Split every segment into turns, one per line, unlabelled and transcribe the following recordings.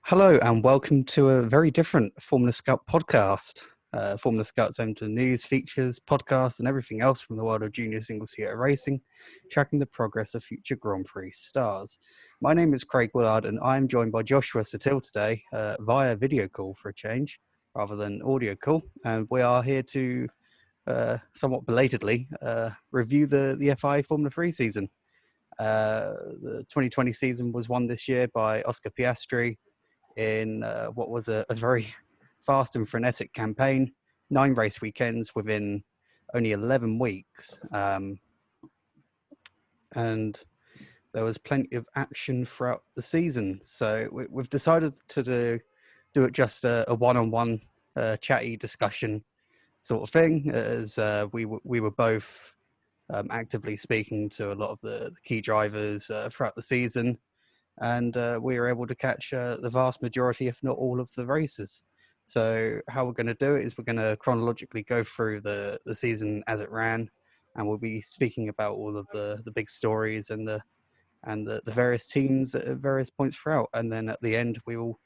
Hello and welcome to a very different Formula Scout podcast. Formula Scout's home to news, features, podcasts and everything else from the world of junior single-seater racing, tracking the progress of future Grand Prix stars. My name is Craig Woollard and I'm joined by Joshua Suttill today via video call for a change rather than audio call. And we are here to somewhat belatedly review the FIA Formula 3 season. The 2020 season was won this year by Oscar Piastri in what was a very fast and frenetic campaign, 9 race weekends within only 11 weeks. And there was plenty of action throughout the season. So we've decided to do it just a one-on-one chatty discussion sort of thing, as we were both actively speaking to a lot of the key drivers throughout the season. And we were able to catch the vast majority, if not all, of the races. So how we're going to do it is we're going to chronologically go through the season as it ran, and we'll be speaking about all of the big stories and the various teams at various points throughout. And then at the end, we will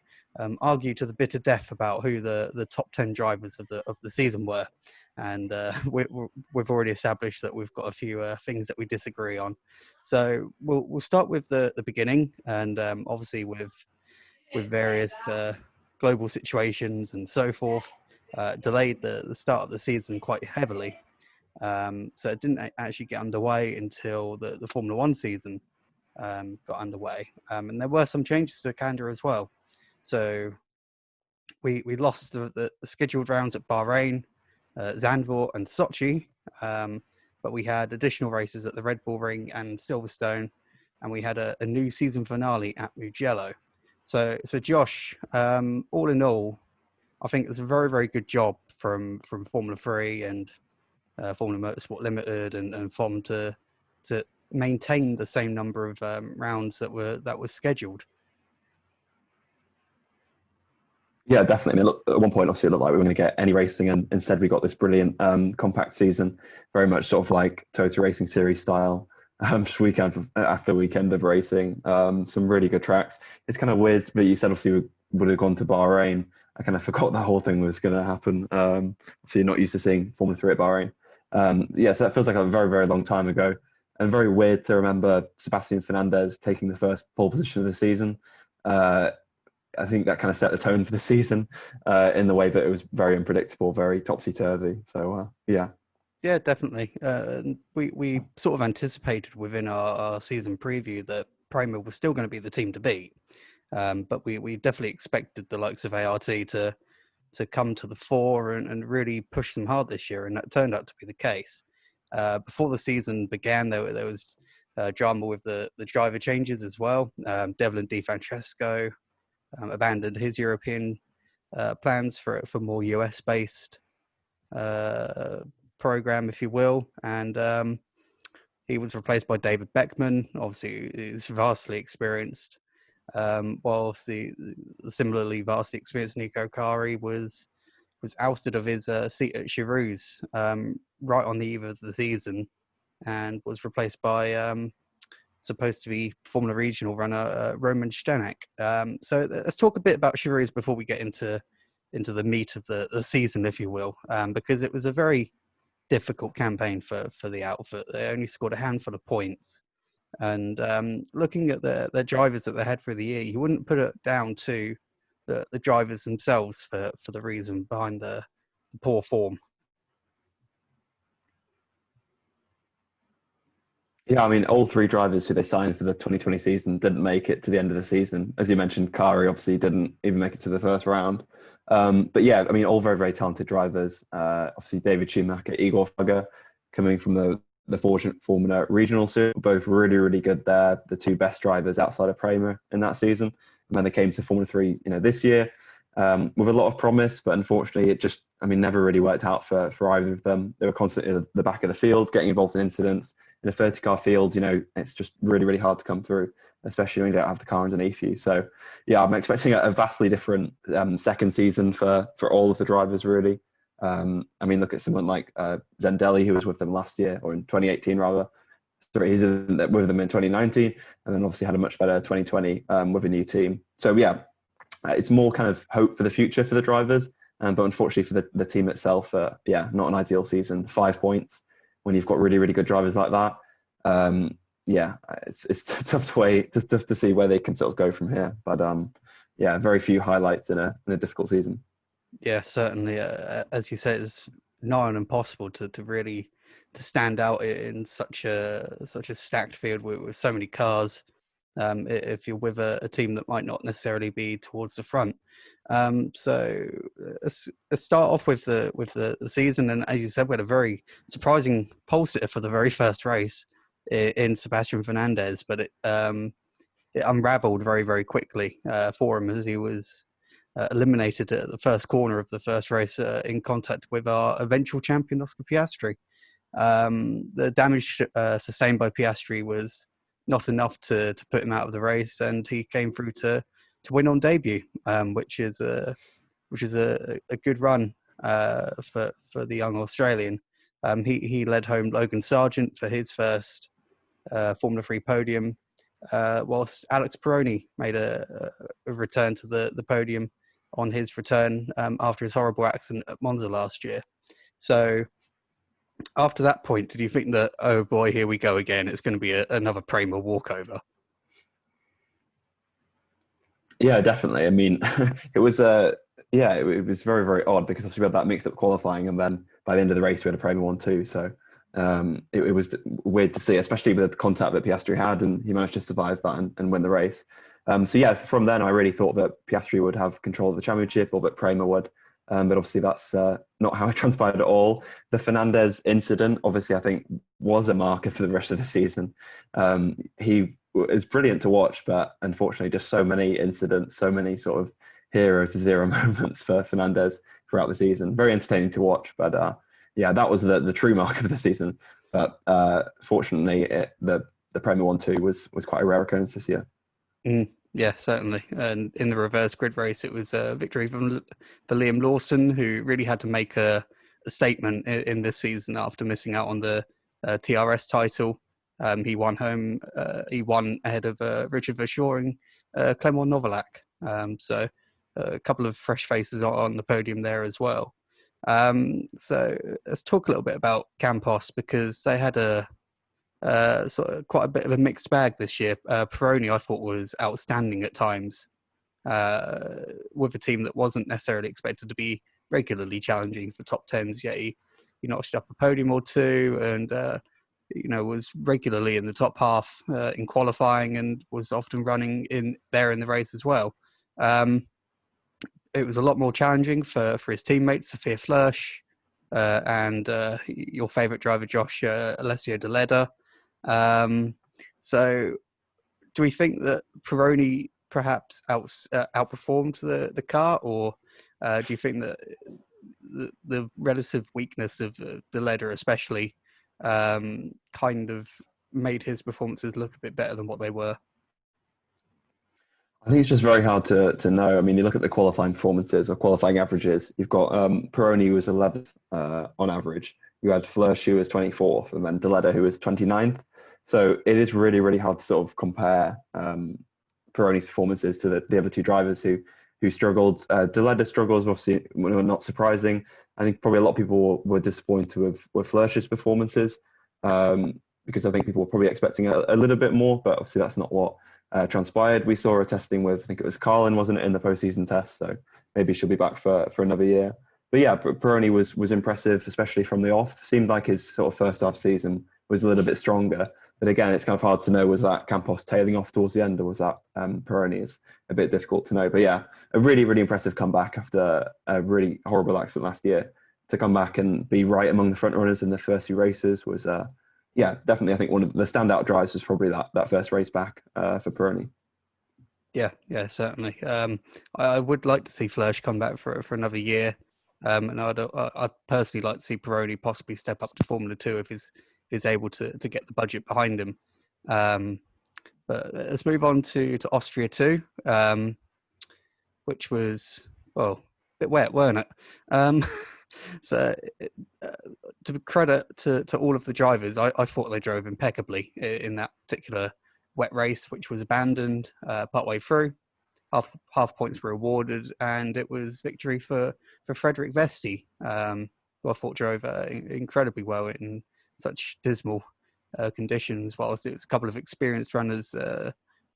argue to the bitter death about who the top 10 drivers of the season were. And we've already established that we've got a few things that we disagree on. So we'll start with the beginning, and obviously with various global situations and so forth, delayed the start of the season quite heavily. So it didn't actually get underway until the Formula One season got underway. And there were some changes to the calendar as well. So we lost the scheduled rounds at Bahrain, Zandvoort and Sochi, but we had additional races at the Red Bull Ring and Silverstone, and we had a new season finale at Mugello. So Josh, all in all, I think it's a very, very good job from Formula 3 and Formula Motorsport Ltd and FOM to maintain the same number of rounds that were scheduled.
Yeah, definitely. I mean, at one point, obviously, it looked like we were going to get any racing, and instead we got this brilliant compact season, very much sort of like Total Racing Series style, just weekend after weekend of racing. Some really good tracks. It's kind of weird, but you said obviously we would have gone to Bahrain. I kind of forgot the whole thing was going to happen. Obviously, you're not used to seeing Formula 3 at Bahrain. Yeah, so that feels like a very, very long time ago, and very weird to remember Sebastian Fernandez taking the first pole position of the season. I think that kind of set the tone for the season in the way that it was very unpredictable, very topsy-turvy. So, yeah.
Yeah, definitely. We sort of anticipated within our season preview that Prima was still going to be the team to beat. But we definitely expected the likes of ART to come to the fore and really push them hard this year. And that turned out to be the case. Before the season began, there was drama with the driver changes as well. Devlin Di Francesco abandoned his European plans for more US-based program, if you will, and he was replaced by David Beckman. Obviously, he's vastly experienced, whilst the similarly vastly experienced Nico Kari was ousted of his seat at Charouz right on the eve of the season, and was replaced by supposed to be Formula Regional runner Roman Stanek. So let's talk a bit about Charouz before we get into the meat of the season, if you will, because it was a very difficult campaign for the outfit. They only scored a handful of points, and looking at the drivers that they had through the year, you wouldn't put it down to the drivers themselves for the reason behind the poor form.
Yeah, I mean, all 3 drivers who they signed for the 2020 season didn't make it to the end of the season. As you mentioned, Kari obviously didn't even make it to the first round. But yeah, I mean, all very, very talented drivers. Obviously, David Schumacher, Igor Fugger, coming from the Formula Regional Series, both really, really good there. The 2 best drivers outside of Prima in that season. And then they came to Formula 3, this year with a lot of promise, but unfortunately, it just, never really worked out for either of them. They were constantly at the back of the field, getting involved in incidents. In a 30-car field, it's just really, really hard to come through, especially when you don't have the car underneath you. So, yeah, I'm expecting a vastly different second season for all of the drivers, really. Look at someone like Zendelli, who was with them last year, or in 2018 rather. Sorry, he's with them in 2019, and then obviously had a much better 2020 with a new team. So, yeah, it's more kind of hope for the future for the drivers. But unfortunately for the team itself, not an ideal season. 5 points when you've got really, really good drivers like that. It's tough to see where they can sort of go from here. But very few highlights in a difficult season.
Yeah, certainly. As you said, it's nigh on impossible to really to stand out in such a stacked field with so many cars. If you're with a team that might not necessarily be towards the front. So let's start off with the season, and as you said, we had a very surprising pole sitter for the very first race in Sebastian Fernandez, but it unravelled very, very quickly for him as he was eliminated at the first corner of the first race in contact with our eventual champion Oscar Piastri. The damage sustained by Piastri was not enough to put him out of the race, and he came through to win on debut, which is a good run for the young Australian. He led home Logan Sargent for his first Formula 3 podium, whilst Alex Peroni made a return to the podium on his return after his horrible accident at Monza last year. So after that point, did you think that, oh boy, here we go again, it's going to be another Prima walkover?
Yeah, definitely. I mean, it was it was very, very odd because obviously we had that mixed up qualifying, and then by the end of the race we had a Prima 1-2. So it was weird to see, especially with the contact that Piastri had, and he managed to survive that and win the race. From then I really thought that Piastri would have control of the championship, or that Prima would. But obviously that's not how it transpired at all. The Fernandez incident, obviously, I think was a marker for the rest of the season. He is brilliant to watch, but unfortunately just so many incidents, so many sort of 0 to 0 moments for Fernandez throughout the season. Very entertaining to watch, but that was the true mark of the season. But fortunately, the Prima 1-2 was quite a rare occurrence this year.
Yeah, certainly. And in the reverse grid race, it was a victory for Liam Lawson, who really had to make a statement in this season after missing out on the TRS title. He won home. He won ahead of Richard Verschoring, Clement Novalak. So a couple of fresh faces on the podium there as well. So let's talk a little bit about Campos, because they had sort of quite a bit of a mixed bag this year. Peroni, I thought, was outstanding at times with a team that wasn't necessarily expected to be regularly challenging for top tens, yet he notched up a podium or two, and was regularly in the top half in qualifying, and was often running in the race as well. It was a lot more challenging for his teammates, Sophia Flörsch, and your favourite driver, Josh Alessio De Leda. So do we think that Peroni perhaps outperformed the car, or do you think that the relative weakness of De Leda especially kind of made his performances look a bit better than what they were?
I think it's just very hard to know. I mean, you look at the qualifying performances or qualifying averages. You've got Peroni, who was 11th on average. You had Flörsch, who was 24th, and then De Leda, who was 29th. So it is really, really hard to sort of compare Peroni's performances to the other two drivers who struggled. De Leda's struggles obviously were not surprising. I think probably a lot of people were disappointed with Flörsch's performances because I think people were probably expecting a little bit more, but obviously that's not what transpired. We saw her testing with, I think it was Carlin, wasn't it, in the postseason test? So maybe she'll be back for another year. But yeah, Peroni was impressive, especially from the off. Seemed like his sort of first half season was a little bit stronger. But again, it's kind of hard to know, was that Campos tailing off towards the end, or was that Peroni? Is a bit difficult to know. But yeah, a really, really impressive comeback after a really horrible accident last year. To come back and be right among the front runners in the first few races was, definitely, I think one of the standout drives was probably that first race back for Peroni.
Yeah, certainly. I would like to see Flörsch come back for another year. And I'd personally like to see Peroni possibly step up to Formula 2 if he's able to get the budget behind him. But let's move on to Austria 2, which was, well, a bit wet, weren't it? So to credit to all of the drivers, I thought they drove impeccably in that particular wet race, which was abandoned partway through. half points were awarded, and it was victory for Frederick Vesti, who I thought drove incredibly well in such dismal conditions, whilst it was a couple of experienced runners,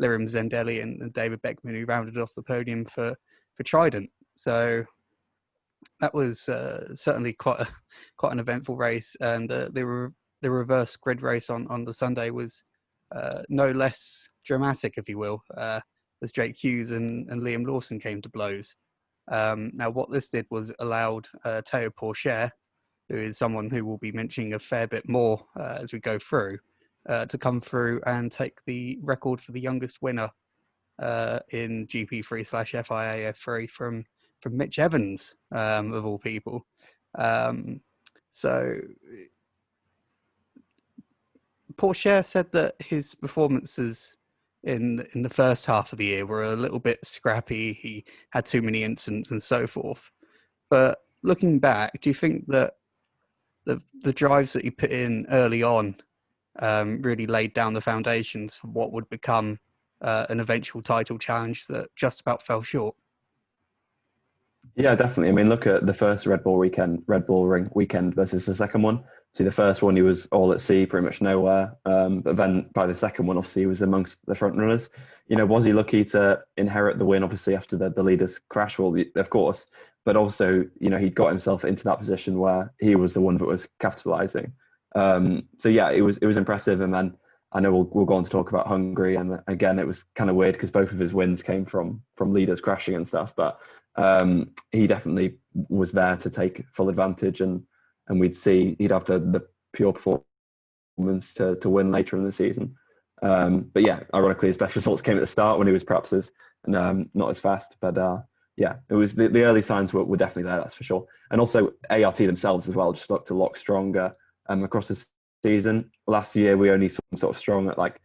Lirim Zendelli and David Beckman, who rounded off the podium for Trident. So that was certainly quite an eventful race, and the reverse grid race on the Sunday was no less dramatic, if you will, as Jake Hughes and Liam Lawson came to blows. Now, what this did was allowed Théo Pourchaire, who is someone who will be mentioning a fair bit more as we go through, to come through and take the record for the youngest winner in GP3/FIA F3 from Mitch Evans, of all people. So Pourchaire said that his performances in the first half of the year were a little bit scrappy. He had too many incidents and so forth. But looking back, do you think that the drives that he put in early on really laid down the foundations for what would become an eventual title challenge that just about fell short?
Yeah, definitely. I mean, look at the first Red Bull Ring weekend versus the second one. See, the first one he was all at sea, pretty much nowhere. But then by the second one, obviously, he was amongst the front runners. You know, was he lucky to inherit the win? Obviously, after the leaders crash, well, of course. But also, you know, he got himself into that position where he was the one that was capitalising. So yeah, it was impressive. And then I know we'll go on to talk about Hungary, and again, it was kind of weird because both of his wins came from leaders crashing and stuff. But he definitely was there to take full advantage, and we'd see he'd have the pure performance to win later in the season. But yeah, ironically, his best results came at the start when he was perhaps not as fast. But yeah, it was the early signs were definitely there, that's for sure. And also ART themselves as well just looked a lot stronger across the season. Last year we only saw them sort of strong at like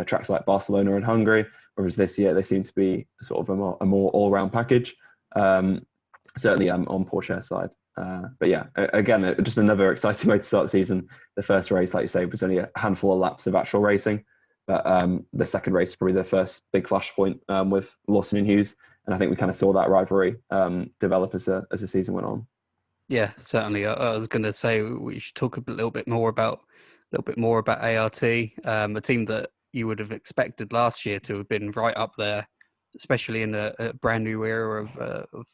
tracks like Barcelona and Hungary, whereas this year they seem to be sort of a more all-round package. Certainly on Pourchaire's side. But yeah, again, just another exciting way to start the season. The first race, like you say, was only a handful of laps of actual racing. But the second race is probably the first big flashpoint with Lawson and Hughes. And I think we kind of saw that rivalry develop as the season went on.
Yeah, certainly. I was going to say we should talk a little bit more about ART, a team that you would have expected last year to have been right up there, especially in a brand new era of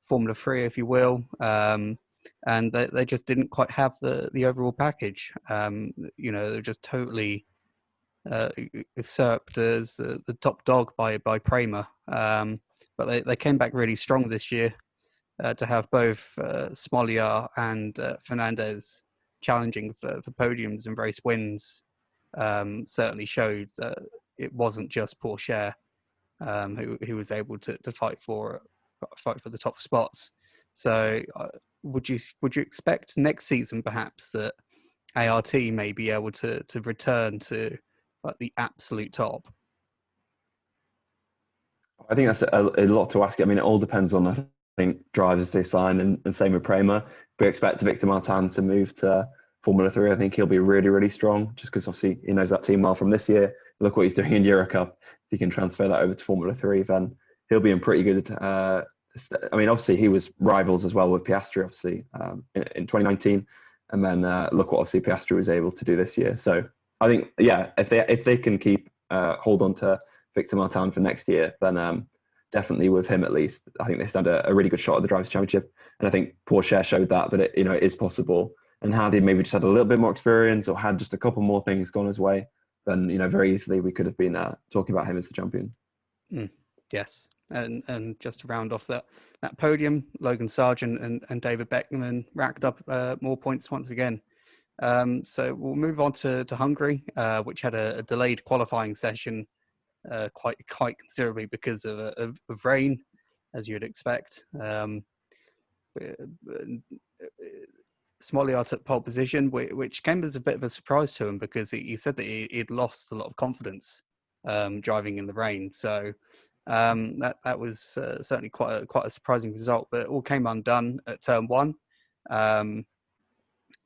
Formula 3, if you will. And they just didn't quite have the overall package. You know, they're just totally usurped as the top dog by Prima. But they came back really strong this year to have both Smolyar and Fernandez challenging for podiums and race wins. Certainly showed that it wasn't just Pourchaire who was able to fight for the top spots. So would you expect next season perhaps that ART may be able to return to like the absolute top?
I think that's a lot to ask. I mean, it all depends on, I think, drivers they sign, and same with Prema. We expect Victor Martin to move to Formula 3. I think he'll be really, really strong just because obviously he knows that team well from this year. Look what he's doing in Eurocup. If he can transfer that over to Formula 3, then he'll be in pretty good. I mean, obviously he was rivals as well with Piastri, obviously in 2019, and then look what obviously Piastri was able to do this year. So I think, yeah, if they can keep hold on to Victor Martin for next year, then definitely with him at least, I think they stand a really good shot at the Drivers' Championship. And I think Pourchaire showed that it is possible. And had he maybe just had a little bit more experience or had just a couple more things gone his way, then very easily we could have been talking about him as the champion.
Yes, and just to round off that podium, Logan Sargent and David Beckman racked up more points once again. So we'll move on to Hungary, which had a delayed qualifying session quite considerably because of rain, as you'd expect. Smolyar took pole position, which came as a bit of a surprise to him because he said that he'd lost a lot of confidence driving in the rain. So that was certainly quite a surprising result, but it all came undone at turn one.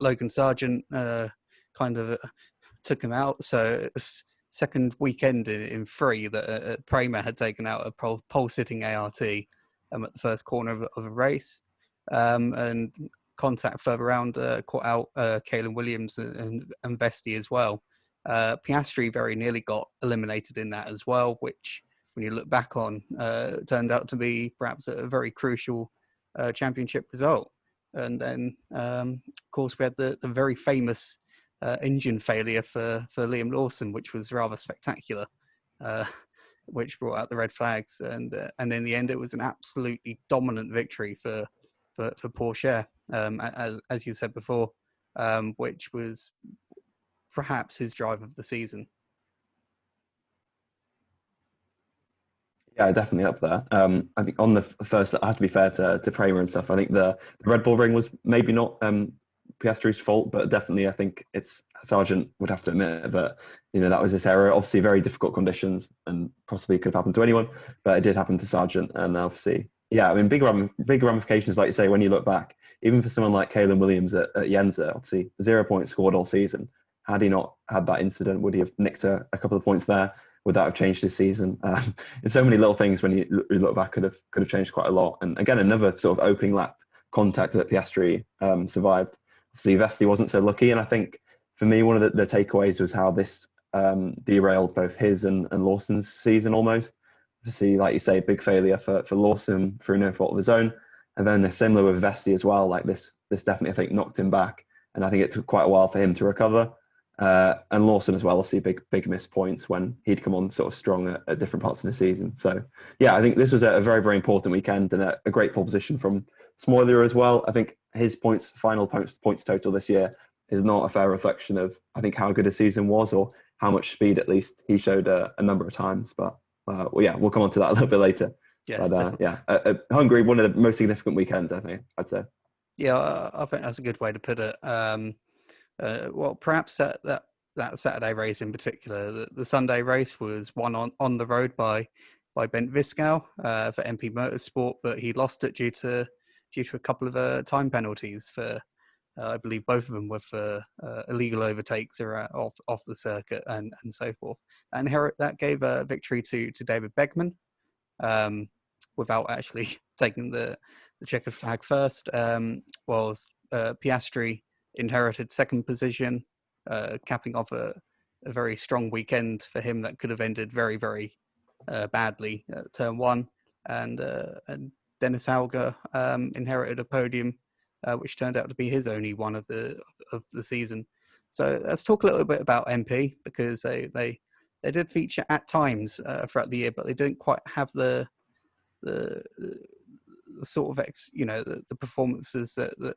Logan Sargent kind of took him out. So second weekend in three that Prima had taken out a pole-sitting ART at the first corner of a race, and contact further around caught out Caelan Williams and Vesti as well. Piastri very nearly got eliminated in that as well, which, when you look back on, turned out to be perhaps a very crucial championship result. And then, of course, we had the very famous engine failure for Liam Lawson, which was rather spectacular, which brought out the red flags. And in the end, it was an absolutely dominant victory for Pourchaire, as you said before, which was perhaps his drive of the season.
Yeah, definitely up there. I think on the first, I have to be fair to Prima and stuff. I think the Red Bull ring was maybe not Piastri's fault, but definitely I think it's Sargent would have to admit that, you know, that was his error. Obviously, very difficult conditions and possibly could have happened to anyone, but it did happen to Sargent. And obviously, yeah, I mean, big ramifications, like you say, when you look back, even for someone like Caelan Williams at Jenzer, obviously 0 points scored all season. Had he not had that incident, would he have nicked a couple of points there? Would that have changed his season? And so many little things when you look back could have changed quite a lot. And again, another sort of opening lap contact that Piastri survived. Obviously, Vesti wasn't so lucky, and I think for me one of the takeaways was how this derailed both his and Lawson's season almost. Obviously, like you say, big failure for Lawson through no fault of his own, and then similar with Vesti as well. Like this definitely, I think, knocked him back, and I think it took quite a while for him to recover. And Lawson as well, obviously big missed points when he'd come on sort of strong at different parts of the season. So yeah, I think this was a very, very important weekend and a great pole position from Smoiler as well. I think his final points total this year is not a fair reflection of, I think, how good his season was or how much speed at least he showed a number of times. But well, yeah, we'll come on to that a little bit later.
Yes,
but Hungary, one of the most significant weekends, I think, I'd say.
Yeah, I think that's a good way to put it. Well, perhaps that Saturday race in particular, the Sunday race was won on the road by Bent Viscal for MP Motorsport, but he lost it due to a couple of time penalties for, I believe both of them were for illegal overtakes off the circuit and so forth. And that gave a victory to David Begman, without actually taking the checkered flag first, whilst Piastri inherited second position, capping off a very strong weekend for him that could have ended very, very badly at turn one. And Dennis Alger inherited a podium, which turned out to be his only one of the season. So let's talk a little bit about MP, because they did feature at times throughout the year, but they didn't quite have the sort of the performances that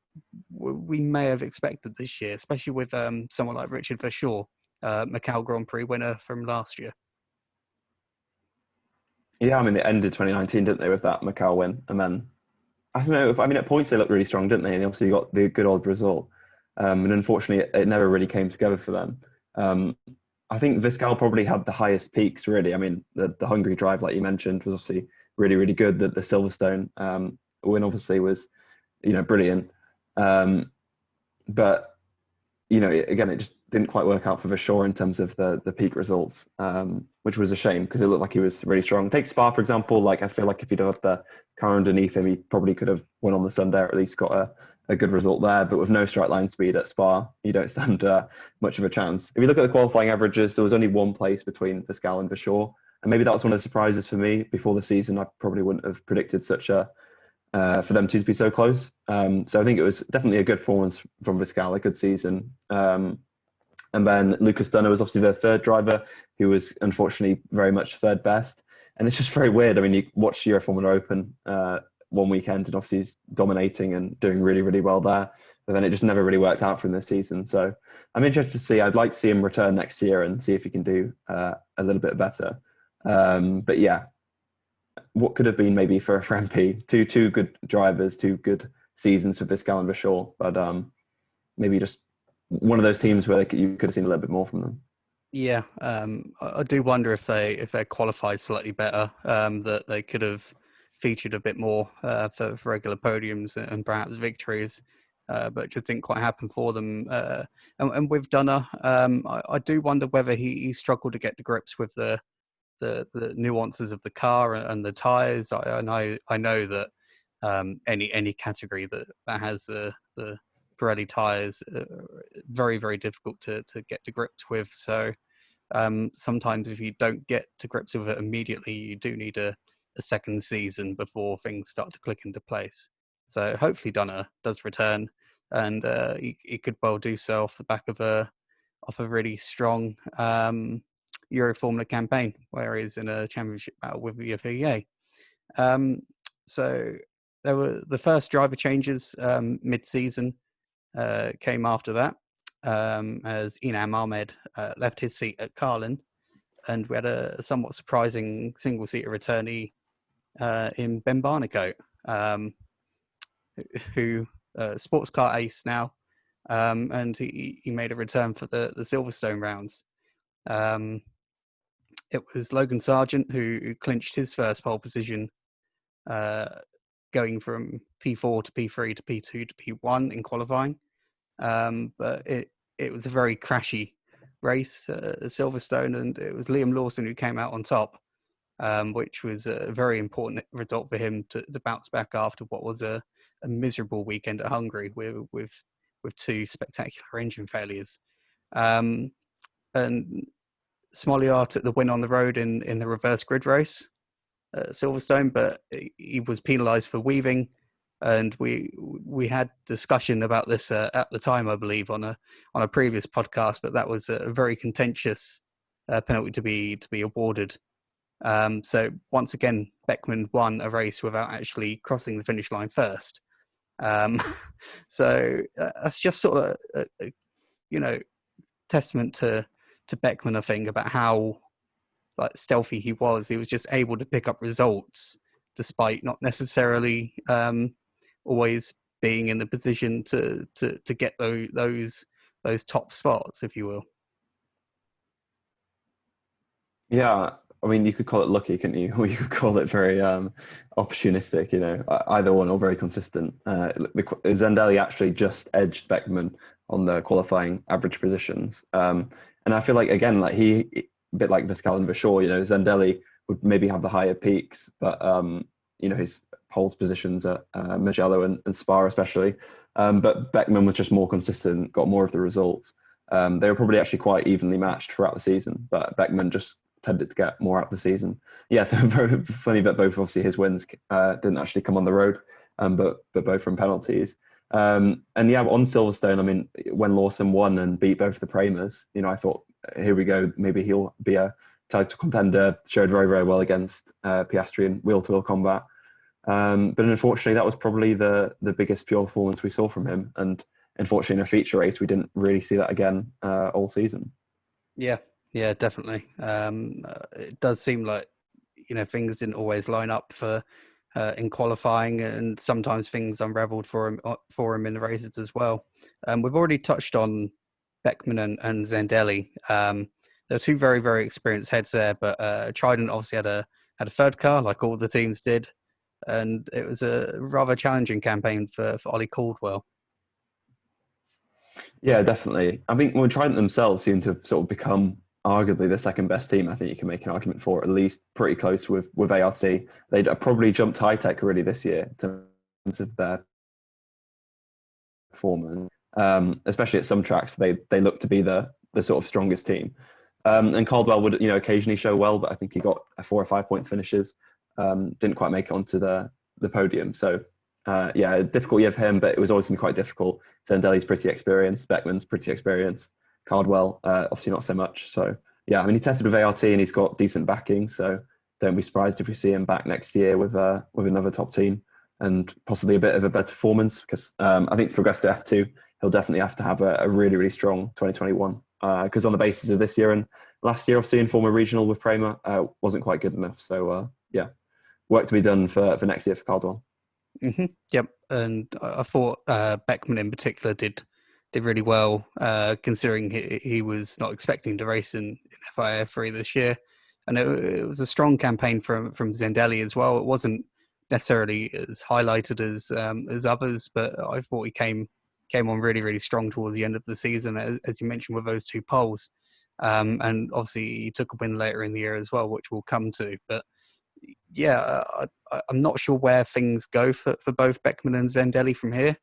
we may have expected this year, especially with someone like Richard Verschoor, Macau Grand Prix winner from last year.
Yeah, I mean, it ended 2019, didn't they, with that Macau win? And then, I don't know, at points they looked really strong, didn't they? And obviously got the good old result. And unfortunately, it never really came together for them. I think Viscal probably had the highest peaks, really. I mean, the Hungary drive, like you mentioned, was obviously really, really good. The Silverstone win obviously was, brilliant. But, again, it just didn't quite work out for Verschoor in terms of the peak results, which was a shame because it looked like he was really strong. Take Spa, for example. Like, I feel like if he'd had the car underneath him, he probably could have won on the Sunday, or at least got a good result there. But with no straight line speed at Spa, you don't stand much of a chance. If you look at the qualifying averages, there was only one place between Viscal and Verschoor. And maybe that was one of the surprises for me before the season. I probably wouldn't have predicted such a for them to be so close. So I think it was definitely a good performance from Viscal, a good season. And then Lucas Dunner was obviously the third driver, who was unfortunately very much third best. And it's just very weird. I mean, you watch Euro Formula Open one weekend, and obviously he's dominating and doing really, really well there. But then it just never really worked out for him this season. So I'm interested to see. I'd like to see him return next year and see if he can do a little bit better. But yeah, what could have been maybe for MP, two good drivers, two good seasons for Viscal and Verschoor, but maybe just one of those teams where you could have seen a little bit more from them.
Yeah, I do wonder if they qualified slightly better, that they could have featured a bit more for regular podiums and perhaps victories. but it just didn't quite happen for them. And with Dunner, I do wonder whether he struggled to get to grips with the nuances of the car and the tyres. I know that any category that has the Pirelli tyres, very, very difficult to get to grips with. So sometimes if you don't get to grips with it immediately, you do need a second season before things start to click into place. So hopefully Dunner does return, and he could well do so off the back of a really strong Euro Formula campaign, where he's in a championship battle with the FIA. So there were the first driver changes mid-season came after that, as Inam Ahmed left his seat at Carlin, and we had a somewhat surprising single-seater returnee in Ben Barnicoat, who sports car ace now, and he made a return for the Silverstone rounds. It was Logan Sargent who clinched his first pole position, going from P4 to P3 to P2 to P1 in qualifying. But it was a very crashy race at Silverstone, and it was Liam Lawson who came out on top, which was a very important result for him to bounce back after what was a miserable weekend at Hungary with two spectacular engine failures. And Smolyar took the win on the road in the reverse grid race at Silverstone, but he was penalised for weaving. And we had discussion about this at the time, I believe, on a previous podcast. But that was a very contentious penalty to be awarded. So once again, Beckman won a race without actually crossing the finish line first. So that's just sort of a testament to Beckman, I think, about how stealthy he was. He was just able to pick up results despite not necessarily always being in the position to get those top spots, if you will.
Yeah, I mean, you could call it lucky, couldn't you? Or you could call it very opportunistic, either one, or very consistent. Zendelli actually just edged Beckman on the qualifying average positions. And I feel like, again, a bit like Viscal and Vachor, Zendelli would maybe have the higher peaks, but, his poles positions at Mugello and Spa especially. But Beckman was just more consistent, got more of the results. They were probably actually quite evenly matched throughout the season, but Beckman just tended to get more out of the season. Yeah, so very funny that both obviously his wins didn't actually come on the road, but both from penalties. And yeah, on Silverstone, I mean, when Lawson won and beat both the Primas, I thought, here we go, maybe he'll be a title contender. Showed very, very well against Piastri in wheel-to-wheel combat. But unfortunately, that was probably the biggest pure performance we saw from him. And unfortunately, in a feature race, we didn't really see that again all season.
Yeah, definitely. It does seem like things didn't always line up for in qualifying, and sometimes things unravelled for him in the races as well. We've already touched on Beckman and Zendelli. They're two very, very experienced heads there, but Trident obviously had a third car, like all the teams did, and it was a rather challenging campaign for Ollie Caldwell.
Yeah, definitely. I think Trident themselves seem to sort of become arguably the second best team. I think you can make an argument for, at least pretty close with ART. They'd probably jumped Hitech already this year in terms of their performance, especially at some tracks. They look to be the sort of strongest team. And Caldwell would occasionally show well, but I think he got 4 or 5 points finishes. Didn't quite make it onto the podium. So yeah, difficult year for him, but it was always going to be quite difficult. Zendelli's pretty experienced, Beckman's pretty experienced, Caldwell obviously not so much. So yeah, I mean, he tested with ART and he's got decent backing, so don't be surprised if we see him back next year with another top team and possibly a bit of a better performance, because I think for Augusta F2 he'll definitely have to have a really, really strong 2021, because on the basis of this year and last year, obviously in Formula Regional with Prima, wasn't quite good enough. So yeah, work to be done for next year for Caldwell.
Mm-hmm. Yep, and I thought Beckman in particular did really well, considering he was not expecting to race in FIA 3 this year, and it was a strong campaign from Zendelli as well. It wasn't necessarily as highlighted as others, but I thought he came came on really, really strong towards the end of the season, as you mentioned, with those 2 poles. And obviously he took a win later in the year as well, which we'll come to. But yeah, I'm not sure where things go for both Beckman and Zendelli from here.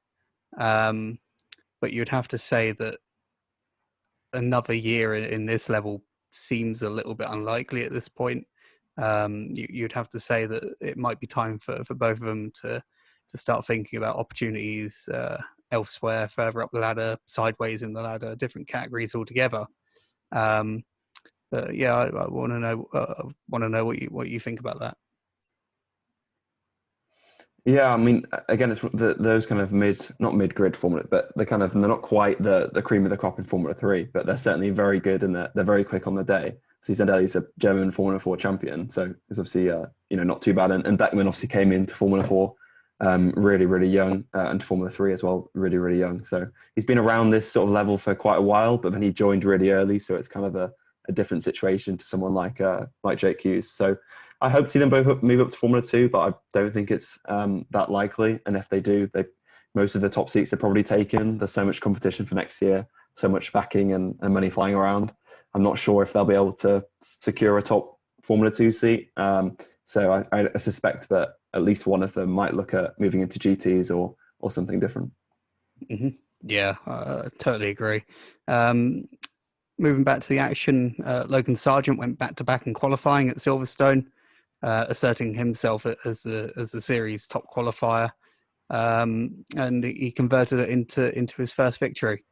But you'd have to say that another year in this level seems a little bit unlikely at this point. You'd have to say that it might be time for both of them to start thinking about opportunities elsewhere, further up the ladder, sideways in the ladder, different categories altogether. But yeah, I want to know what you think about that.
Yeah, I mean, again, it's those kind of not mid-grid Formula, but they're not quite the cream of the crop in Formula 3, but they're certainly very good and they're very quick on the day. So Zendelli's a German Formula 4 champion, so it's obviously not too bad. And Beckman obviously came into Formula 4 really, really young, and Formula 3 as well, really, really young. So he's been around this sort of level for quite a while, but then he joined really early, so it's kind of a different situation to someone like Jake Hughes. So I hope to see them both move up to Formula 2, but I don't think it's that likely. And if they do, most of the top seats are probably taken. There's so much competition for next year, so much backing and money flying around. I'm not sure if they'll be able to secure a top Formula 2 seat. So I suspect that at least one of them might look at moving into GTs or something different.
Mm-hmm. Yeah, totally agree. Moving back to the action, Logan Sargent went back-to-back in qualifying at Silverstone, asserting himself as the series top qualifier, and he converted it into his first victory.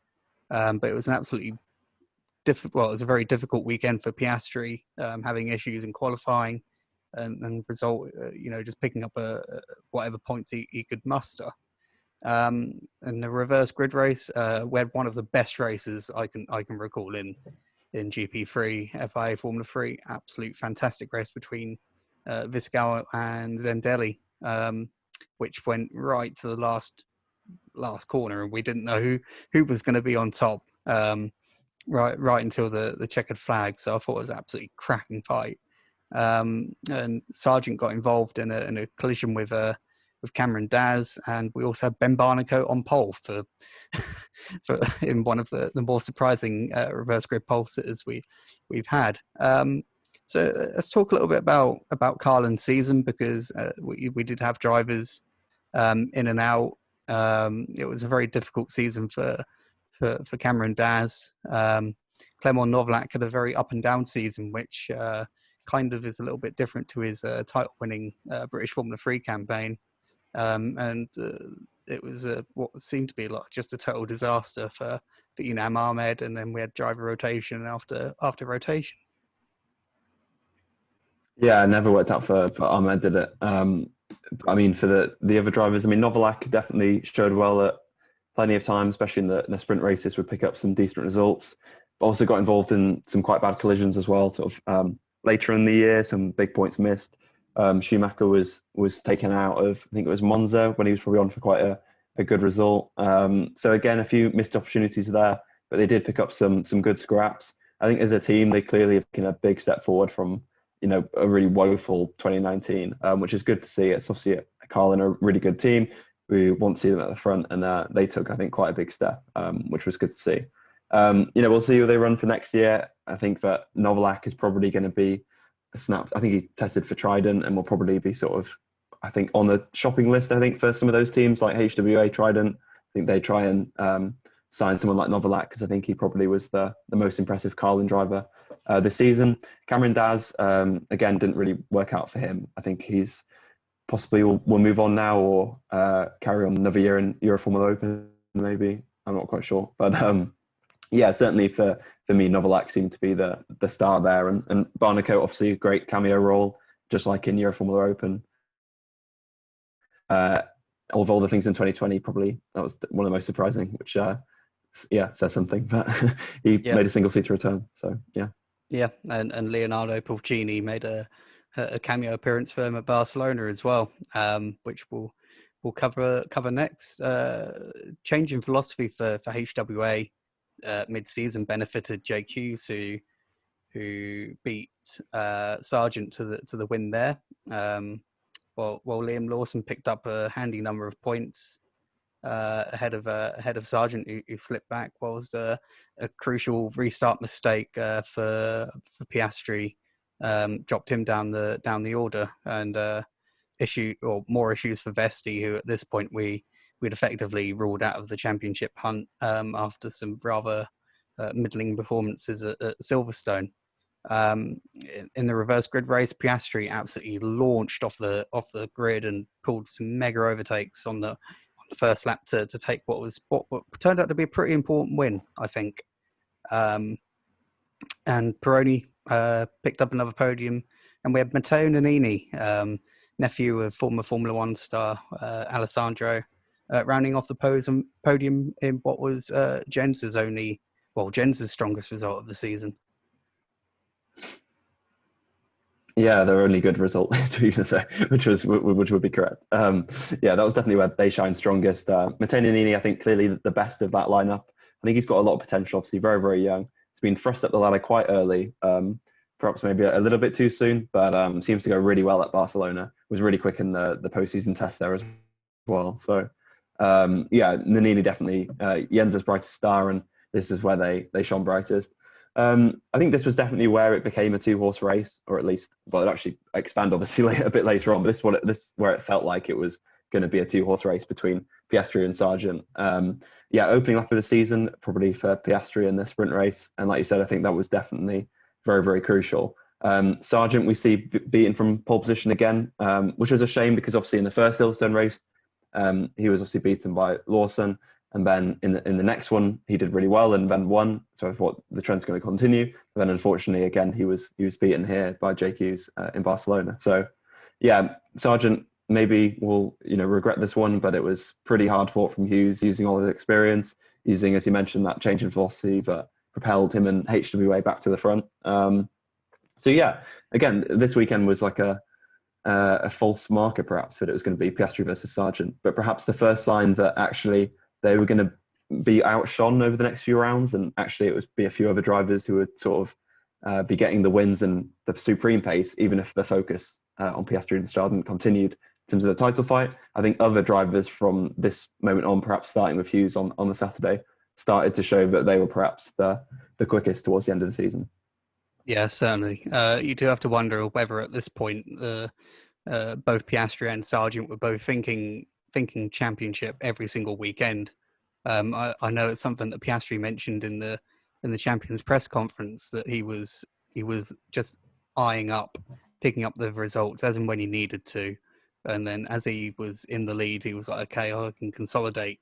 But it was an absolutely difficult. Well, it was a very difficult weekend for Piastri, having issues in qualifying, and result, just picking up whatever points he could muster. And the reverse grid race, we had one of the best races I can recall in GP3, FIA Formula 3. Absolute fantastic race between Viscal and Zendelli, which went right to the last corner, and we didn't know who was going to be on top right until the checkered flag. So I thought it was an absolutely cracking fight. And Sargent got involved in a collision with Cameron Daz, and we also had Ben Barnicoat on pole for in one of the more surprising reverse grid pole sitters we've had. So let's talk a little bit about Carlin's season, because we did have drivers in and out. It was a very difficult season for Cameron Daz. Clement Novelak had a very up and down season, which kind of is a little bit different to his title-winning British Formula 3 campaign. And it was what seemed to be just a total disaster for Inam Ahmed, and then we had driver rotation after rotation.
Yeah, it never worked out for Ahmed, did it? I mean, for the other drivers, I mean, Novelak definitely showed well at plenty of time, especially in the sprint races, would pick up some decent results. But also got involved in some quite bad collisions as well, sort of later in the year, some big points missed. Schumacher was taken out of, I think it was Monza, when he was probably on for quite a good result. So again, a few missed opportunities there, but they did pick up some good scraps. I think as a team, they clearly have taken a big step forward from a really woeful 2019, which is good to see. It's obviously Carlin, a really good team. We want to see them at the front, and they took, I think, quite a big step, which was good to see. We'll see who they run for next year. I think that Novelak is probably going to be a snap. I think he tested for Trident and will probably be sort of, I think, on the shopping list, I think, for some of those teams like HWA, Trident. I think they try and sign someone like Novelak, because I think he probably was the most impressive Carlin driver this season. Cameron Daz, again, didn't really work out for him. I think he's possibly will move on now, or carry on another year in Euro Formula Open, maybe. I'm not quite sure. But yeah, certainly for me, Novelak seemed to be the star there. And Barnicoat, obviously, a great cameo role, just like in Euro Formula Open. Of all the things in 2020, probably that was one of the most surprising, which, says something. But he made a single-seater return. So, yeah.
Yeah, and Leonardo Pulcini made a cameo appearance for him at Barcelona as well, which we'll cover next. Change in philosophy for HWA mid-season benefited Jake Hughes, who beat Sargent to the win there. While Liam Lawson picked up a handy number of points ahead of Sargent, who slipped back, was a crucial restart mistake for Piastri. Dropped him down the order, and more issues for Vesti, who at this point we'd effectively ruled out of the championship hunt after some rather middling performances at Silverstone. In the reverse grid race, Piastri absolutely launched off the grid and pulled some mega overtakes on the first lap to take what turned out to be a pretty important win, I think. And Pironi picked up another podium, and we had Matteo Nannini, nephew of former Formula One star Alessandro, rounding off the podium in what was Jenzer's strongest result of the season.
Yeah, their only good result, to even say, which would be correct. Yeah, that was definitely where they shine strongest. Matteo Nannini, I think, clearly the best of that lineup. I think he's got a lot of potential. Obviously, very, very young. He's been thrust up the ladder quite early, perhaps maybe a little bit too soon, but seems to go really well at Barcelona. Was really quick in the postseason test there as well. So, yeah, Nannini definitely Jenzer's brightest star, and this is where they shone brightest. I think this was definitely where it became a 2-horse race, or at least, well, it actually expanded obviously a bit later on, but this where it felt like it was going to be a 2-horse race between Piastri and Sargent. Yeah, opening lap of the season, probably for Piastri in the sprint race. And like you said, I think that was definitely very, very crucial. Sargent, we see beaten from pole position again, which was a shame because obviously in the first Silverstone race, he was obviously beaten by Lawson. And then in the next one, he did really well and then won. So I thought the trend's going to continue. But then unfortunately, again, he was beaten here by Jake Hughes in Barcelona. So yeah, Sargent maybe will regret this one, but it was pretty hard fought from Hughes, using all his experience, using, as you mentioned, that change in velocity that propelled him and HWA back to the front. So yeah, again, this weekend was like a false marker perhaps that it was going to be Piastri versus Sargent, but perhaps the first sign that actually they were going to be outshone over the next few rounds, and actually it would be a few other drivers who would sort of be getting the wins and the supreme pace, even if the focus on Piastri and Sargent continued in terms of the title fight. I think other drivers from this moment on, perhaps starting with Hughes on the Saturday, started to show that they were perhaps the quickest towards the end of the season.
Yeah, certainly. You do have to wonder whether at this point both Piastri and Sargent were both thinking championship every single weekend. I know it's something that Piastri mentioned in the champions press conference, that he was just eyeing up, picking up the results as and when he needed to, and then as he was in the lead, he was like, okay, I can consolidate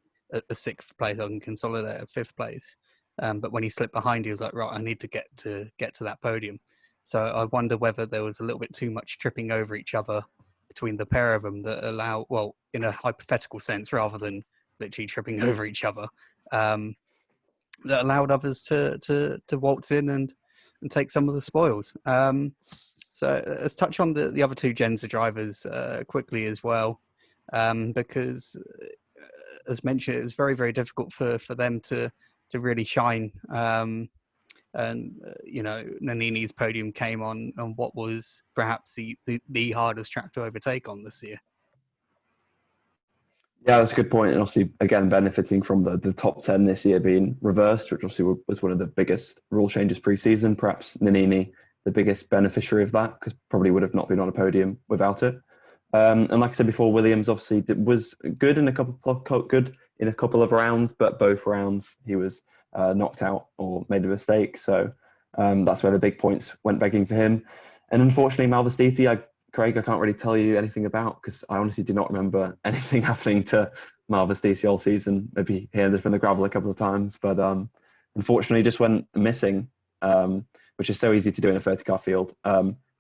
a sixth place, I can consolidate a fifth place. But when he slipped behind, he was like, right, I need to get to that podium. So I wonder whether there was a little bit too much tripping over each other between the pair of them that allow, well, in a hypothetical sense, rather than literally tripping over each other, that allowed others to waltz in and take some of the spoils. So let's touch on the other two Jenzer drivers quickly as well, because as mentioned, it was very, very difficult for them to really shine. And Nannini's podium came on what was perhaps the hardest track to overtake on this year.
Yeah, that's a good point. And obviously, again, benefiting from the top 10 this year being reversed, which obviously was one of the biggest rule changes pre-season. Perhaps Nannini, the biggest beneficiary of that, because probably would have not been on a podium without it. And like I said before, Williams obviously was good in a couple of rounds, but both rounds he was knocked out or made a mistake. So that's where the big points went begging for him. And unfortunately, Malvestiti, Craig, I can't really tell you anything about, because I honestly do not remember anything happening to Malvestiti all season. Maybe he ended up in the gravel a couple of times, but unfortunately just went missing, which is so easy to do in a 30-car field,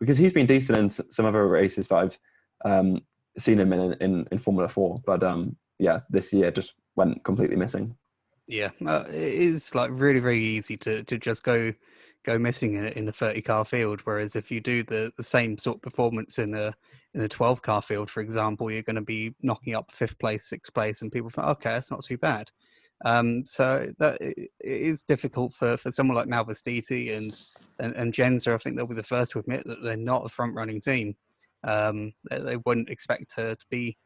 because he's been decent in some other races that I've seen him in Formula 4. But yeah, this year just went completely missing.
Yeah, it is like really, very easy to just go missing in a 30-car field. Whereas if you do the same sort of performance in a 12-car field, for example, you're going to be knocking up 5th place, 6th place, and people think, okay, that's not too bad. So that it is difficult for someone like Malvestiti and Jenzer. I think they'll be the first to admit that they're not a front-running team. They wouldn't expect to be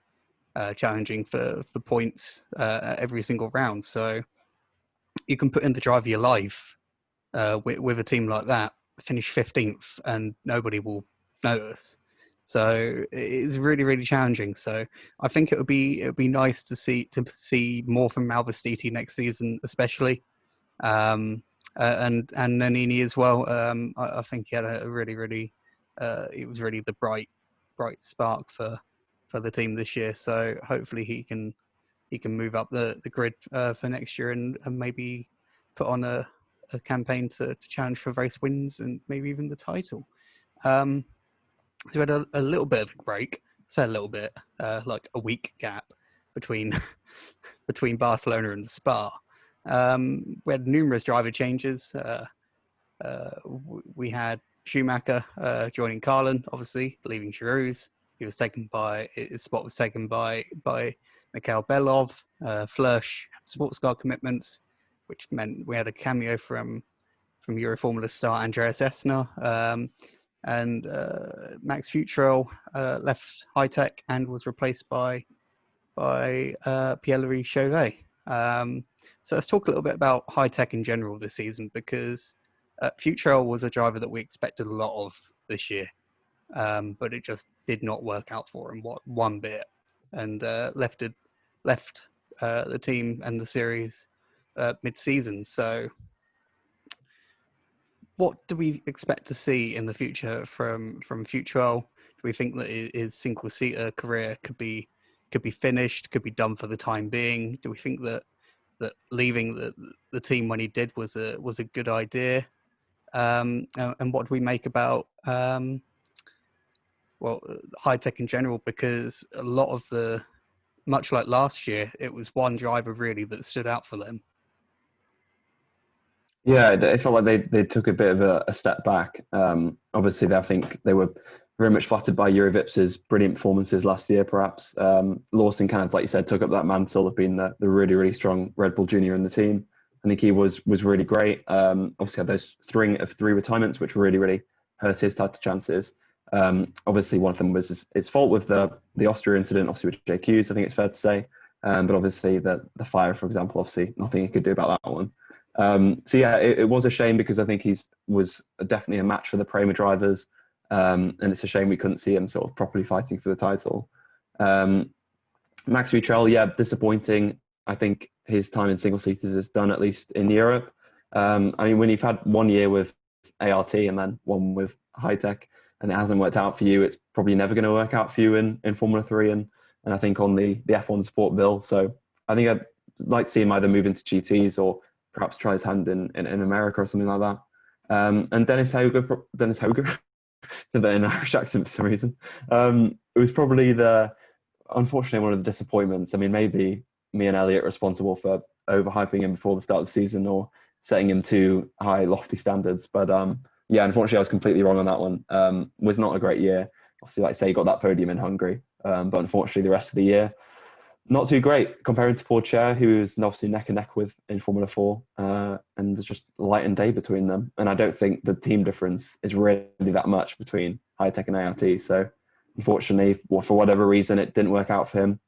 challenging for points every single round. So you can put in the drive of your life with a team like that, finish 15th, and nobody will notice. So it is really, really challenging. So I think it would be nice to see more from Malvestiti next season, especially, and Nannini as well. I think he had a really, really it was really the bright spark for the team this year. So hopefully he can move up the grid for next year and maybe put on a campaign to challenge for race wins and maybe even the title. So we had a little bit of a break, say a little bit, like a week gap between between Barcelona and Spa. We had numerous driver changes. We had Schumacher joining Carlin, obviously leaving Charouz. His spot was taken by Mikhail Belov. Flörsch had sports car commitments, which meant we had a cameo from Euro Formula star Andreas Essner. And Max Futrell left Hitech and was replaced by Pierre-Louis Chauvet. So let's talk a little bit about Hitech in general this season, because Futrell was a driver that we expected a lot of this year, but it just did not work out for him one bit, and left the team and the series mid-season. So what do we expect to see in the future from Futrell? Do we think that his single-seater career could be finished, could be done for the time being? Do we think that leaving the team when he did was a good idea? And what do we make about Hitech in general? Because a lot of much like last year, it was one driver really that stood out for them.
Yeah, it felt like they took a bit of a step back. Obviously, I think they were very much flattered by Eurovips's brilliant performances last year, perhaps. Lawson kind of, like you said, took up that mantle of being the really, really strong Red Bull Junior in the team. I think he was really great. Obviously, had those string of 3 retirements, which really, really hurt his title chances. Obviously, one of them was his fault with the Austria incident, obviously with JQs, I think it's fair to say. But obviously, the fire, for example, obviously nothing he could do about that one. So yeah, it was a shame, because I think was definitely a match for the Prima drivers, and it's a shame we couldn't see him sort of properly fighting for the title. Max Futrell, yeah, disappointing. I think his time in single seaters is done, at least in Europe. I mean, when you've had 1 year with ART and then one with Hitech, and it hasn't worked out for you, it's probably never going to work out for you in Formula 3 and I think on the F1 support bill. So I think I'd like to see him either move into GTs or perhaps try his hand in America or something like that. And Dennis Hauger, to the Irish accent for some reason. It was probably unfortunately one of the disappointments. I mean, maybe me and Elliot are responsible for overhyping him before the start of the season or setting him to high, lofty standards. But yeah, unfortunately, I was completely wrong on that one. Was not a great year. Obviously, like I say, he got that podium in Hungary. But unfortunately, the rest of the year, not too great comparing to Pourchaire, who is obviously neck and neck in Formula 4, and there's just light and day between them. And I don't think the team difference is really that much between Hitech and ART. So unfortunately, for whatever reason, it didn't work out for him.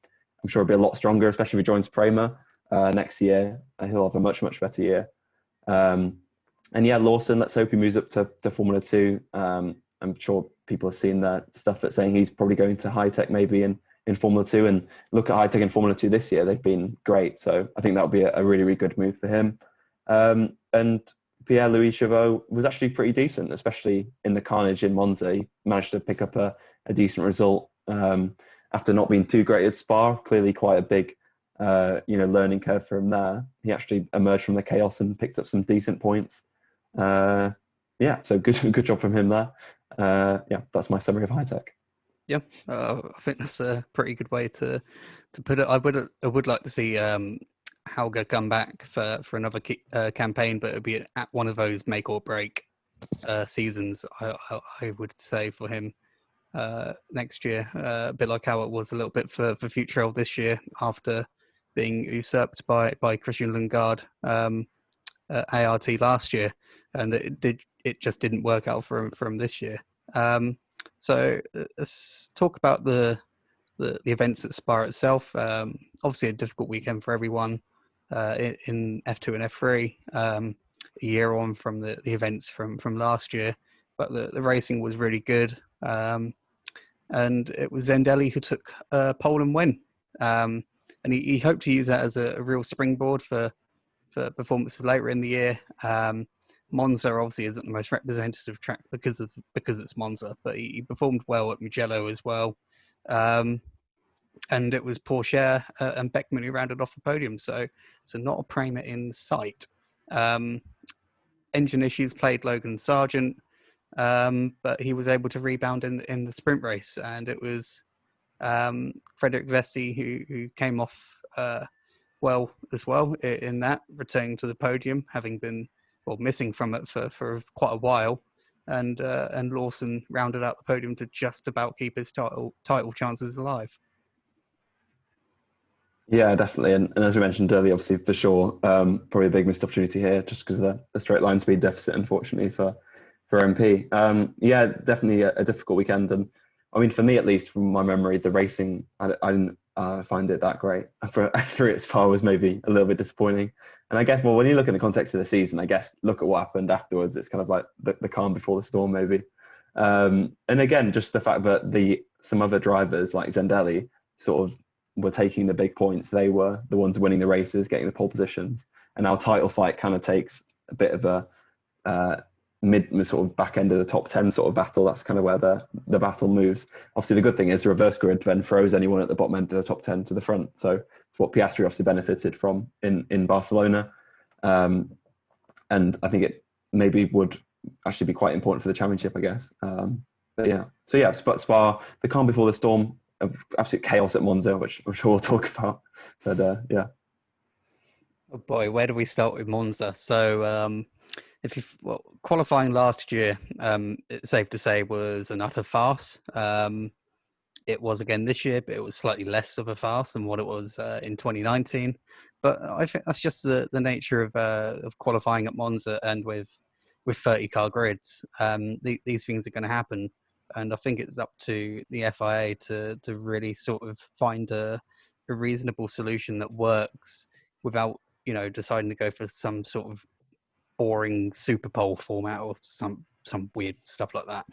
I'm sure it'll be a lot stronger, especially if he joins Prima next year. He'll have a much, much better year. And yeah, Lawson, let's hope he moves up to Formula 2. I'm sure people have seen the stuff that's saying he's probably going to Hitech maybe in Formula 2, and look at Hitech in Formula 2 this year. They've been great. So I think that'll be a really, really good move for him. And Pierre-Louis Chauvet was actually pretty decent, especially in the carnage in Monza. He managed to pick up a decent result after not being too great at Spa. Clearly quite a big learning curve for him there. He actually emerged from the chaos and picked up some decent points. Yeah, so good job from him there. Yeah, that's my summary of Hitech.
Yeah, I think that's a pretty good way to put it. I would like to see Hauger come back for another campaign, but it'd be at one of those make or break seasons. I would say for him next year, a bit like how it was a little bit for Futrell this year after being usurped by Christian Lundgaard ART last year, and it just didn't work out for him this year. So let's talk about the the events at Spa itself. Obviously, a difficult weekend for everyone in F2 and F3, a year on from the events from last year. But the racing was really good. And it was Zendelli who took pole and win. And he hoped to use that as a real springboard for performances later in the year. Monza obviously isn't the most representative track because it's Monza, but he performed well at Mugello as well. And it was Pourchaire and Beckman who rounded off the podium. So not a Prima in sight. Engine issues plagued Logan Sargent, but he was able to rebound in the sprint race, and it was Frederik Vesti who came off well as well in that, returning to the podium, having been missing from it for quite a while, and Lawson rounded out the podium to just about keep his title chances alive.
Yeah, definitely. And as we mentioned earlier, obviously for sure, probably a big missed opportunity here, just because of the straight line speed deficit, unfortunately for MP. Yeah, definitely a difficult weekend. And I mean, for me at least, from my memory, the racing I didn't find it that great. For its Spa was maybe a little bit disappointing. And I guess, well, when you look in the context of the season, I guess look at what happened afterwards. It's kind of like the calm before the storm, maybe. And again, just the fact that some other drivers like Zendelli sort of were taking the big points. They were the ones winning the races, getting the pole positions. And our title fight kind of takes a bit of a mid sort of back end of the top 10 sort of battle. That's kind of where the battle moves. Obviously, the good thing is the reverse grid then throws anyone at the bottom end of the top 10 to the front. So it's what Piastri obviously benefited from in Barcelona. And I think it maybe would actually be quite important for the championship, I guess. But yeah, so yeah, Spa, the calm before the storm, of absolute chaos at Monza, which I'm sure we'll talk about. But yeah.
Oh boy, where do we start with Monza? So qualifying last year, it's safe to say was an utter farce. It was again this year, but it was slightly less of a farce than what it was in 2019. But I think that's just the nature of qualifying at Monza, and with 30-car grids. These things are going to happen. And I think it's up to the FIA to really sort of find a reasonable solution that works without, deciding to go for some sort of boring super pole format or some weird stuff like that.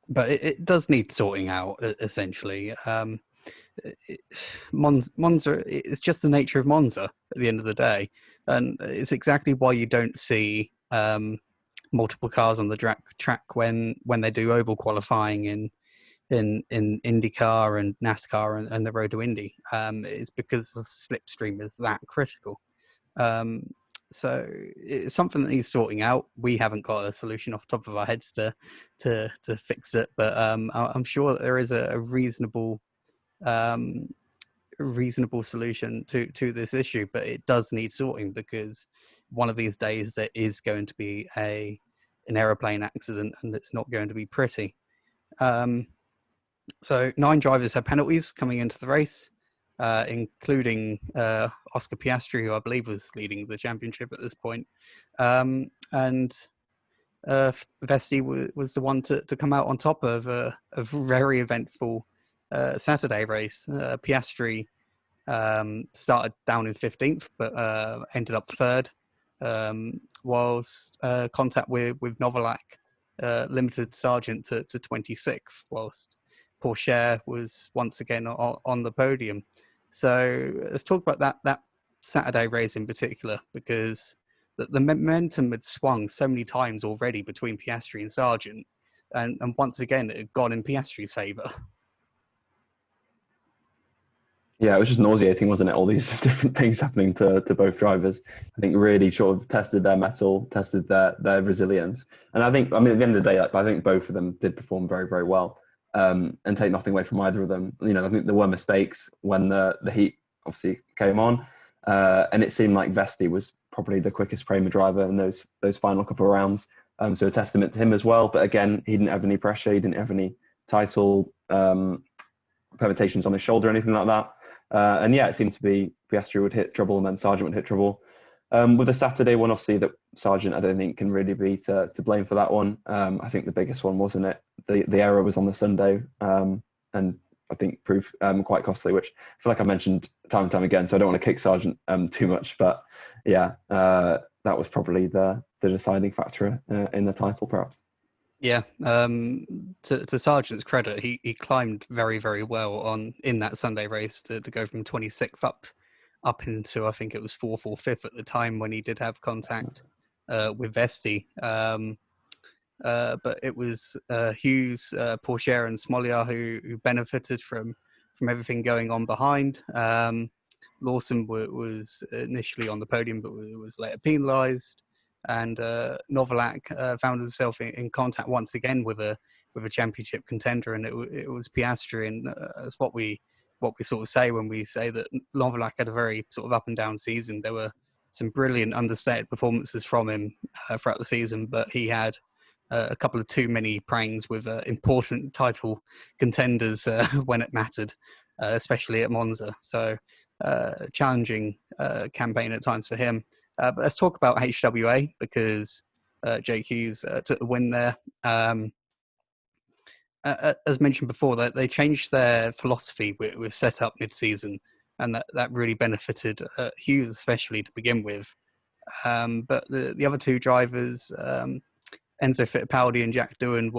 But it does need sorting out, essentially. Monza, it's just the nature of Monza at the end of the day. And it's exactly why you don't see multiple cars on the track when they do oval qualifying in IndyCar and NASCAR and the Road to Indy. It's because the slipstream is that critical. So it's something that he's sorting out. We haven't got a solution off the top of our heads to fix it, but I'm sure that there is a reasonable solution to this issue, but it does need sorting, because one of these days there is going to be an aeroplane accident, and it's not going to be pretty. So 9 drivers had penalties coming into the race, including Oscar Piastri, who I believe was leading the championship at this point. And Vesti was the one to come out on top of a very eventful Saturday race. Piastri started down in 15th, but ended up 3rd, whilst contact with Novalak limited Sargent to 26th, whilst Pourchaire was once again on the podium. So let's talk about that Saturday race in particular, because the momentum had swung so many times already between Piastri and Sargent, and once again it had gone in Piastri's favour.
Yeah, it was just nauseating, wasn't it? All these different things happening to both drivers. I think really sort of tested their mettle, tested their resilience. And I think, at the end of the day, I think both of them did perform very, very well, and take nothing away from either of them. I think there were mistakes when the heat obviously came on, and it seemed like Vesti was probably the quickest Prima driver in those final couple of rounds. So a testament to him as well. But again, he didn't have any pressure. He didn't have any title permutations on his shoulder or anything like that. And yeah, it seemed to be Piastri would hit trouble and then Sargent would hit trouble. With the Saturday one, obviously, that Sargent, I don't think, can really be to blame for that one. I think the biggest one, wasn't it? The error was on the Sunday. And I think prove quite costly, which I feel like I mentioned time and time again. So I don't want to kick Sargent too much, but yeah, that was probably the deciding factor in the title, perhaps.
Yeah, to Sargent's credit, he climbed very, very well in that Sunday race to go from 26th up into, I think it was 4th or 5th at the time, when he did have contact with Vesti. But it was Hughes, Pourchaire, and Smollier who benefited from everything going on behind. Lawson was initially on the podium, but was later penalised. And Novalak found himself in contact once again with a championship contender, and it was Piastri. And that's what we sort of say when we say that Novalak had a very sort of up and down season. There were some brilliant understated performances from him throughout the season, but he had a couple of too many prangs with important title contenders when it mattered, especially at Monza. So challenging campaign at times for him. But let's talk about HWA, because Jake Hughes took the win there. As mentioned before, they changed their philosophy with set up mid-season, and that really benefited Hughes especially to begin with. But the other two drivers, Enzo Fittipaldi and Jack Doohan,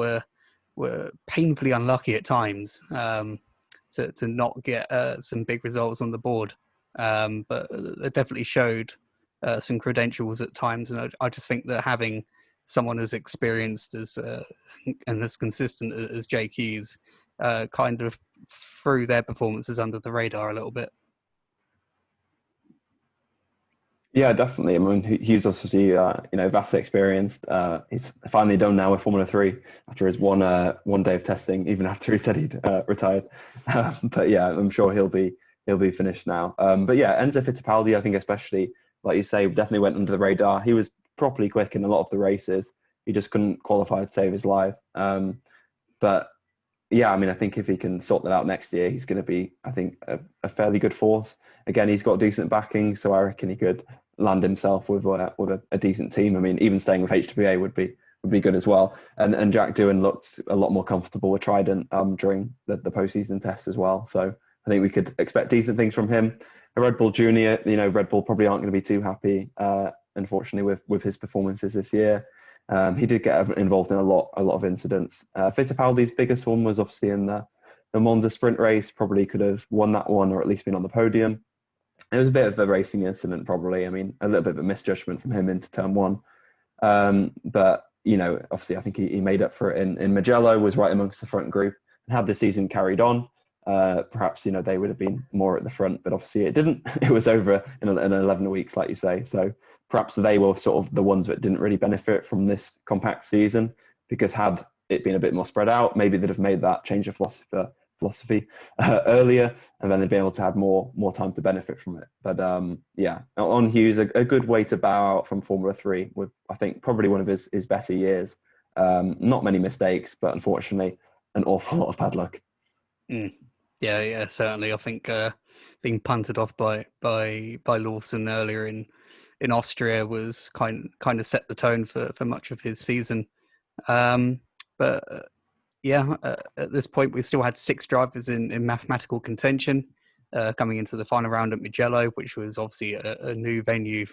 were painfully unlucky at times to not get some big results on the board. But they definitely showed some credentials at times, and I just think that having someone as experienced as and as consistent as Jake Hughes kind of threw their performances under the radar a little bit.
Yeah, definitely. I mean, Hughes obviously, vastly experienced. He's finally done now with Formula 3 after his one day of testing, even after he said he'd retired. But yeah, I'm sure he'll be finished now. But yeah, Enzo Fittipaldi, I think especially, like you say, definitely went under the radar. He was properly quick in a lot of the races. He just couldn't qualify to save his life. But yeah, I mean, I think if he can sort that out next year, he's going to be, I think, a fairly good force. Again, he's got decent backing, so I reckon he could land himself with a decent team. I mean, even staying with HWA would be good as well. And Jack Doohan looked a lot more comfortable with Trident during the postseason test as well. So I think we could expect decent things from him. A Red Bull Junior, Red Bull probably aren't going to be too happy, unfortunately, with his performances this year. He did get involved in a lot of incidents. Fittipaldi's biggest one was obviously in the Monza sprint race. Probably could have won that one, or at least been on the podium. It was a bit of a racing incident, probably. I mean, a little bit of a misjudgment from him into turn one. But obviously, I think he made up for it in Mugello. Was right amongst the front group, and had the season carried on, perhaps they would have been more at the front. But obviously, it didn't. It was over in 11 weeks, like you say. So perhaps they were sort of the ones that didn't really benefit from this compact season, because had it been a bit more spread out, maybe they'd have made that change of philosophy earlier, and then they'd be able to have more time to benefit from it. But yeah, on Hughes, a good way to bow out from Formula 3 with, I think, probably one of his better years. Not many mistakes, but unfortunately, an awful lot of bad luck.
Yeah, certainly. I think being punted off by Lawson earlier in Austria was kind of set the tone for much of his season. But yeah, at this point, we still had 6 drivers in mathematical contention coming into the final round at Mugello, which was obviously a new venue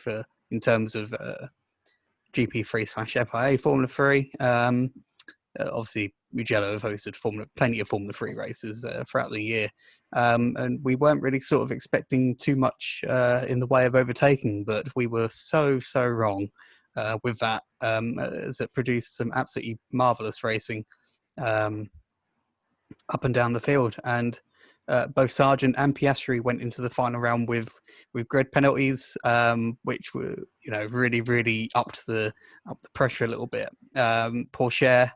in terms of GP3/FIA Formula 3. Obviously, Mugello have hosted plenty of Formula 3 races throughout the year. And we weren't really sort of expecting too much in the way of overtaking, but we were so wrong with that, as it produced some absolutely marvellous racing up and down the field. And both Sargent and Piastri went into the final round with grid penalties, which were really upped the pressure a little bit. Pourchaire,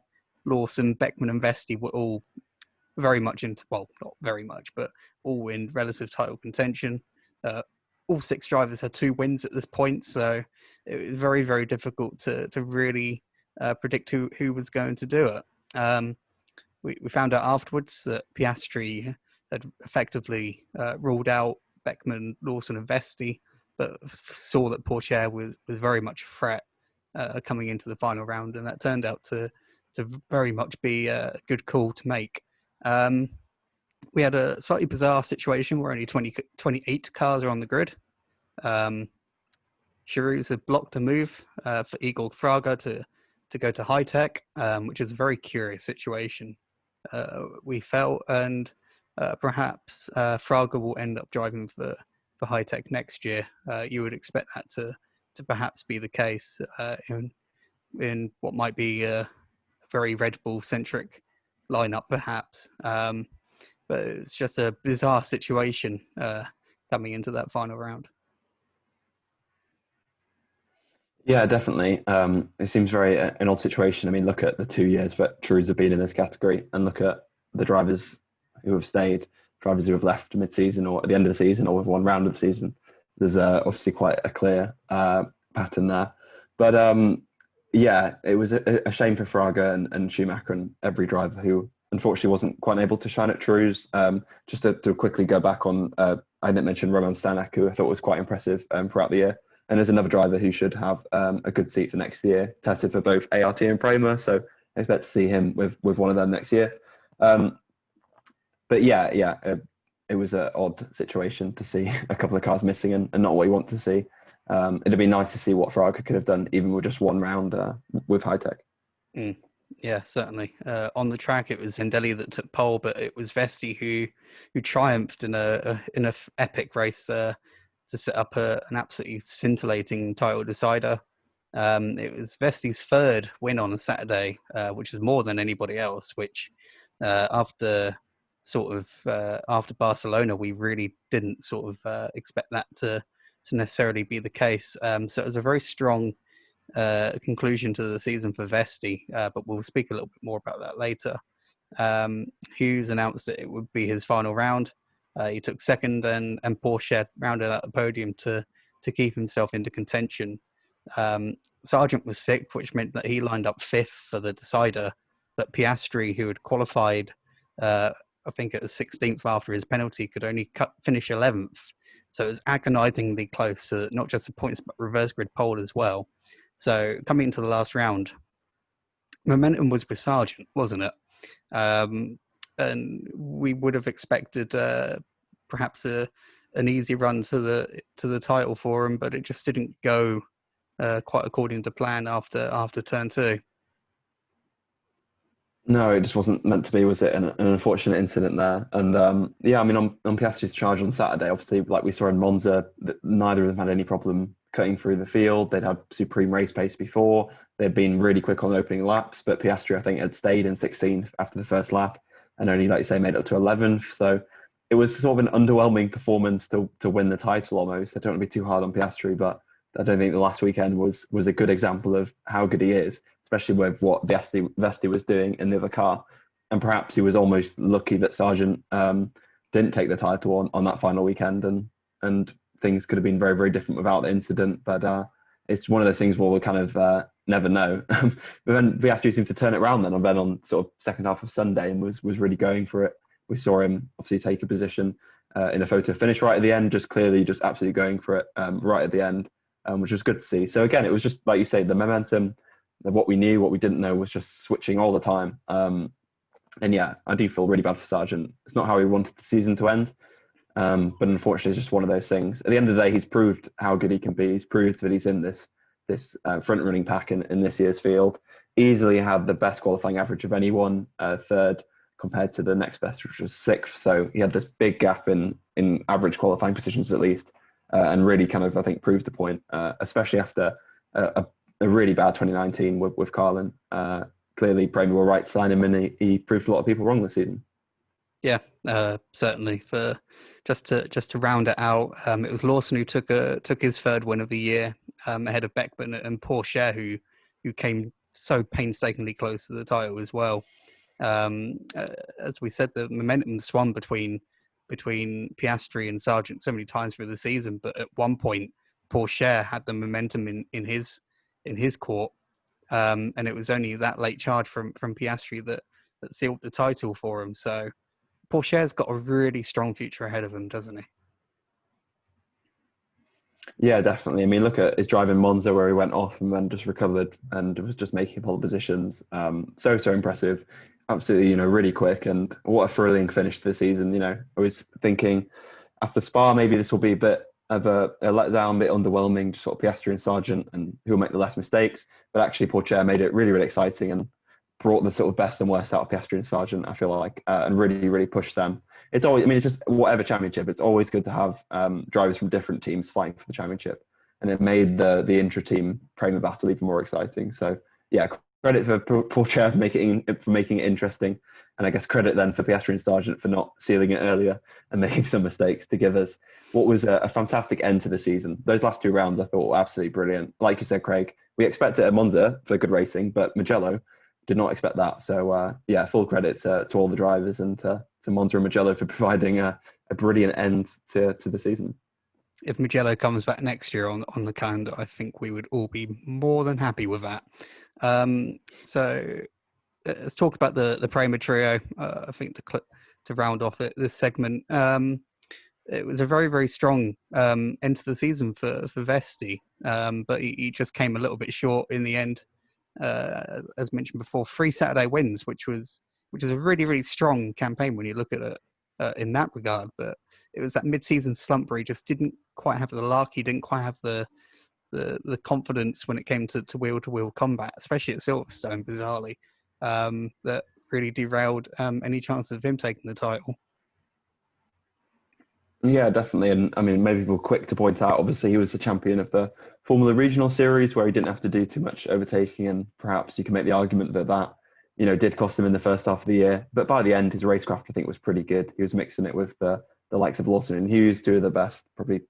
Lawson, Beckman, and Vesti were all very much not very much, but all in relative title contention. All 6 drivers had 2 wins at this point, so it was very, very difficult to really predict who was going to do it. We found out afterwards that Piastri had effectively ruled out Beckman, Lawson, and Vesti, but saw that Pourchaire was very much a threat coming into the final round, and that turned out to very much be a good call to make. we had a slightly bizarre situation where only 28 cars are on the grid. Charouz had blocked a move for Igor Fraga to go to Hitech, which is a very curious situation, we felt, and perhaps Fraga will end up driving for Hitech next year. You would expect that to perhaps be the case in what might be a very Red Bull centric lineup, perhaps. But it's just a bizarre situation coming into that final round.
Yeah, definitely. It seems very an odd situation. I mean, look at the 2 years that Charouz have been in this category, and look at the drivers who have stayed, drivers who have left mid-season or at the end of the season or with one round of the season. There's obviously quite a clear pattern there. But yeah, it was a shame for Fraga and Schumacher and every driver who unfortunately wasn't quite able to shine at Charouz. Just to quickly go back on, I didn't mention Roman Stanek, who I thought was quite impressive throughout the year. And there's another driver who should have a good seat for next year, tested for both ART and Prima. So I expect to see him with one of them next year. But yeah, it was an odd situation to see a couple of cars missing and not what you want to see. It'd be nice to see what Fraga could have done, even with just one round with Hitech.
Yeah, certainly. On the track, it was Zendelli that took pole, but it was Vesti who triumphed in a epic race to set up an absolutely scintillating title decider. It was Vesti's third win on a Saturday, which is more than anybody else. Which after Barcelona, we really didn't sort of expect that to necessarily be the case. So it was a very strong conclusion to the season for Vesti, but we'll speak a little bit more about that later. Hughes announced that it would be his final round. He took second, and Pourchaire rounded out the podium to keep himself into contention. Sargent was sixth, which meant that he lined up fifth for the decider. But Piastri, who had qualified, I think it was 16th after his penalty, could only finish 11th. So it was agonizingly close to not just the points, but reverse grid pole as well. So coming into the last round, momentum was with Sargent, wasn't it? And we would have expected perhaps an easy run to the title for him, but it just didn't go quite according to plan after turn two.
No, it just wasn't meant to be, was it? An unfortunate incident there. And yeah, I mean, on Piastri's charge on Saturday, obviously, like we saw in Monza, neither of them had any problem cutting through the field. They'd had supreme race pace before. They'd been really quick on opening laps, but Piastri, I think, had stayed in 16th after the first lap and only, like you say, made it up to 11th. So it was sort of an underwhelming performance to win the title almost. I don't want to be too hard on Piastri, but I don't think the last weekend was a good example of how good he is, especially with what Vesti was doing in the other car. And perhaps he was almost lucky that Sargent didn't take the title on that final weekend, and things could have been very, very different without the incident. But it's one of those things where we'll kind of never know. But then Piastri seemed to turn it around then, and then on sort of second half of Sunday, and was really going for it. We saw him obviously take a position in a photo finish right at the end, just clearly just absolutely going for it right at the end, which was good to see. So again, it was just like you say, the momentum. What we knew, what we didn't know was just switching all the time. And yeah, I do feel really bad for Sargent. It's not how he wanted the season to end. But unfortunately, it's just one of those things. At the end of the day, he's proved how good he can be. He's proved that he's in this front running pack in this year's field. Easily had the best qualifying average of anyone, third compared to the next best, which was sixth. So he had this big gap in average qualifying positions at least, and really kind of, I think, proved the point, especially after a really bad 2019 with Carlin. Clearly, Prima were right to sign him, and he proved a lot of people wrong this season.
Yeah, certainly. For just to round it out, it was Lawson who took his third win of the year, ahead of Beckman and Pourchaire, who came so painstakingly close to the title as well. As we said, the momentum swung between Piastri and Sargent so many times through the season, but at one point, Pourchaire had the momentum in his court, and it was only that late charge from Piastri that sealed the title for him. So Pourchaire's got a really strong future ahead of him, doesn't he?
Yeah, definitely. I mean, look at his drive in Monza where he went off and then just recovered and was just making pole positions. So impressive. absolutely, really quick, and what a thrilling finish to the season. I was thinking after Spa, maybe this will be a bit of a letdown, a bit underwhelming, just sort of Piastri and Sargent, and who will make the less mistakes. But actually, Pourchaire made it really, really exciting and brought the sort of best and worst out of Piastri and Sargent, I feel like, and really, really pushed them. It's always, it's just whatever championship, it's always good to have drivers from different teams fighting for the championship. And it made the intra-team Prima battle even more exciting. So, yeah, credit for Pourchaire for making it interesting. And I guess credit then for Piastri and Sargent for not sealing it earlier and making some mistakes to give us what was a fantastic end to the season. Those last two rounds I thought were absolutely brilliant. Like you said, Craig, we expected at Monza for good racing, but Mugello did not expect that. So, yeah, full credit to all the drivers and to Monza and Mugello for providing a brilliant end to the season.
If Mugello comes back next year on the calendar, I think we would all be more than happy with that. So let's talk about the Prima trio. I think to round off this segment, it was a very, very strong end to the season for Vesti, but he just came a little bit short in the end. As mentioned before, 3 Saturday wins, which is a really, really strong campaign when you look at it in that regard. But it was that mid-season slump where he just didn't quite have the luck. He didn't quite have the confidence when it came to wheel-to-wheel combat, especially at Silverstone, bizarrely, that really derailed any chance of him taking the title.
Yeah, definitely. And I mean, maybe we're quick to point out, obviously, he was the champion of the Formula Regional Series where he didn't have to do too much overtaking. And perhaps you can make the argument that did cost him in the first half of the year. But by the end, his racecraft, I think, was pretty good. He was mixing it with the likes of Lawson and Hughes, two of the best, probably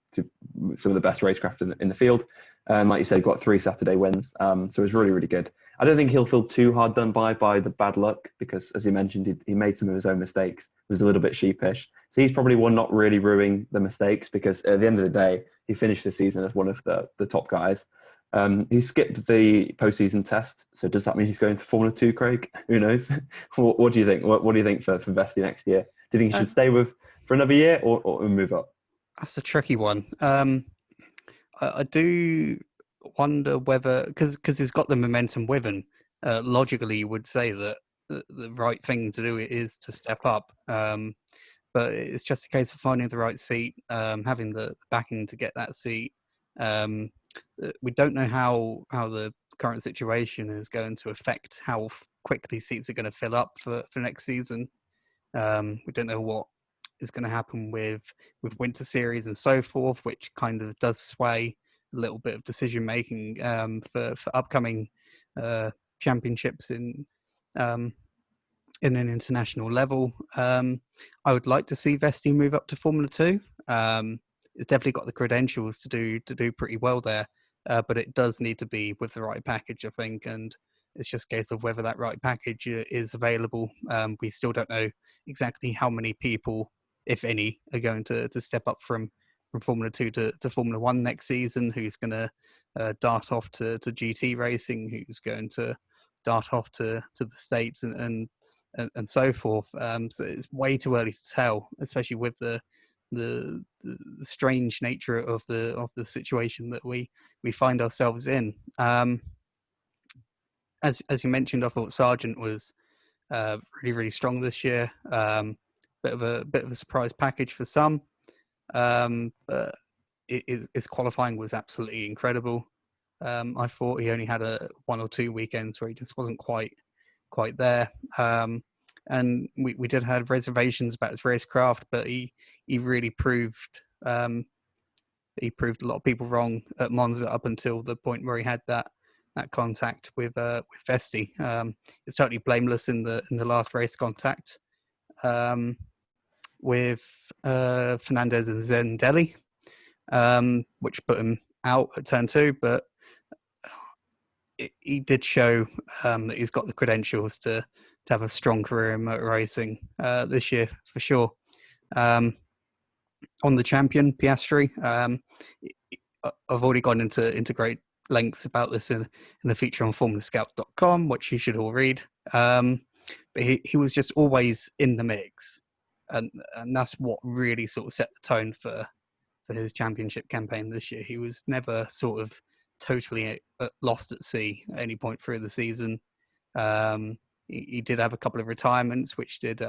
some of the best racecraft in the field. Like you said, got 3 Saturday wins. So it was really, really good. I don't think he'll feel too hard done by the bad luck because, as you mentioned, he made some of his own mistakes. He was a little bit sheepish. So he's probably one not really ruining the mistakes because at the end of the day, he finished the season as one of the top guys. He skipped the postseason test. So does that mean he's going to Formula 2, Craig? Who knows? What do you think? What do you think for Vesti next year? Do you think he should stay for another year or move up?
That's a tricky one. I do wonder whether, because he's got the momentum with him, logically you would say that the right thing to do is to step up. But it's just a case of finding the right seat, having the backing to get that seat. We don't know how the current situation is going to affect how quickly seats are going to fill up for next season. We don't know what is going to happen with winter series and so forth, which kind of does sway a little bit of decision making for upcoming championships in an international level. I would like to see Vesti move up to Formula 2. It's definitely got the credentials to do pretty well there, but it does need to be with the right package, I think, and it's just a case of whether that right package is available. We still don't know exactly how many people, if any, are going to step up from Formula 2 to Formula 1 next season, who's going to dart off to GT racing, who's going to dart off to the States and so forth. So it's way too early to tell, especially with the strange nature of the situation that we find ourselves in. As you mentioned, I thought Sargent was really, really strong this year. Bit of a surprise package for some. But his qualifying was absolutely incredible. I thought he only had 1 or 2 weekends where he just wasn't quite there. And we did have reservations about his racecraft, but he really proved a lot of people wrong at Monza up until the point where he had that contact with Vesti. It's totally blameless in the last race contact with Fernandez and Zendelli, which put him out at turn 2, but he did show that he's got the credentials to have a strong career in motor racing this year for sure. On the champion, Piastri, I've already gone into great lengths about this in the feature on formulascout.com, which you should all read. But he was just always in the mix, and that's what really sort of set the tone for his championship campaign this year. He was never sort of totally lost at sea at any point through the season. he did have a couple of retirements, which did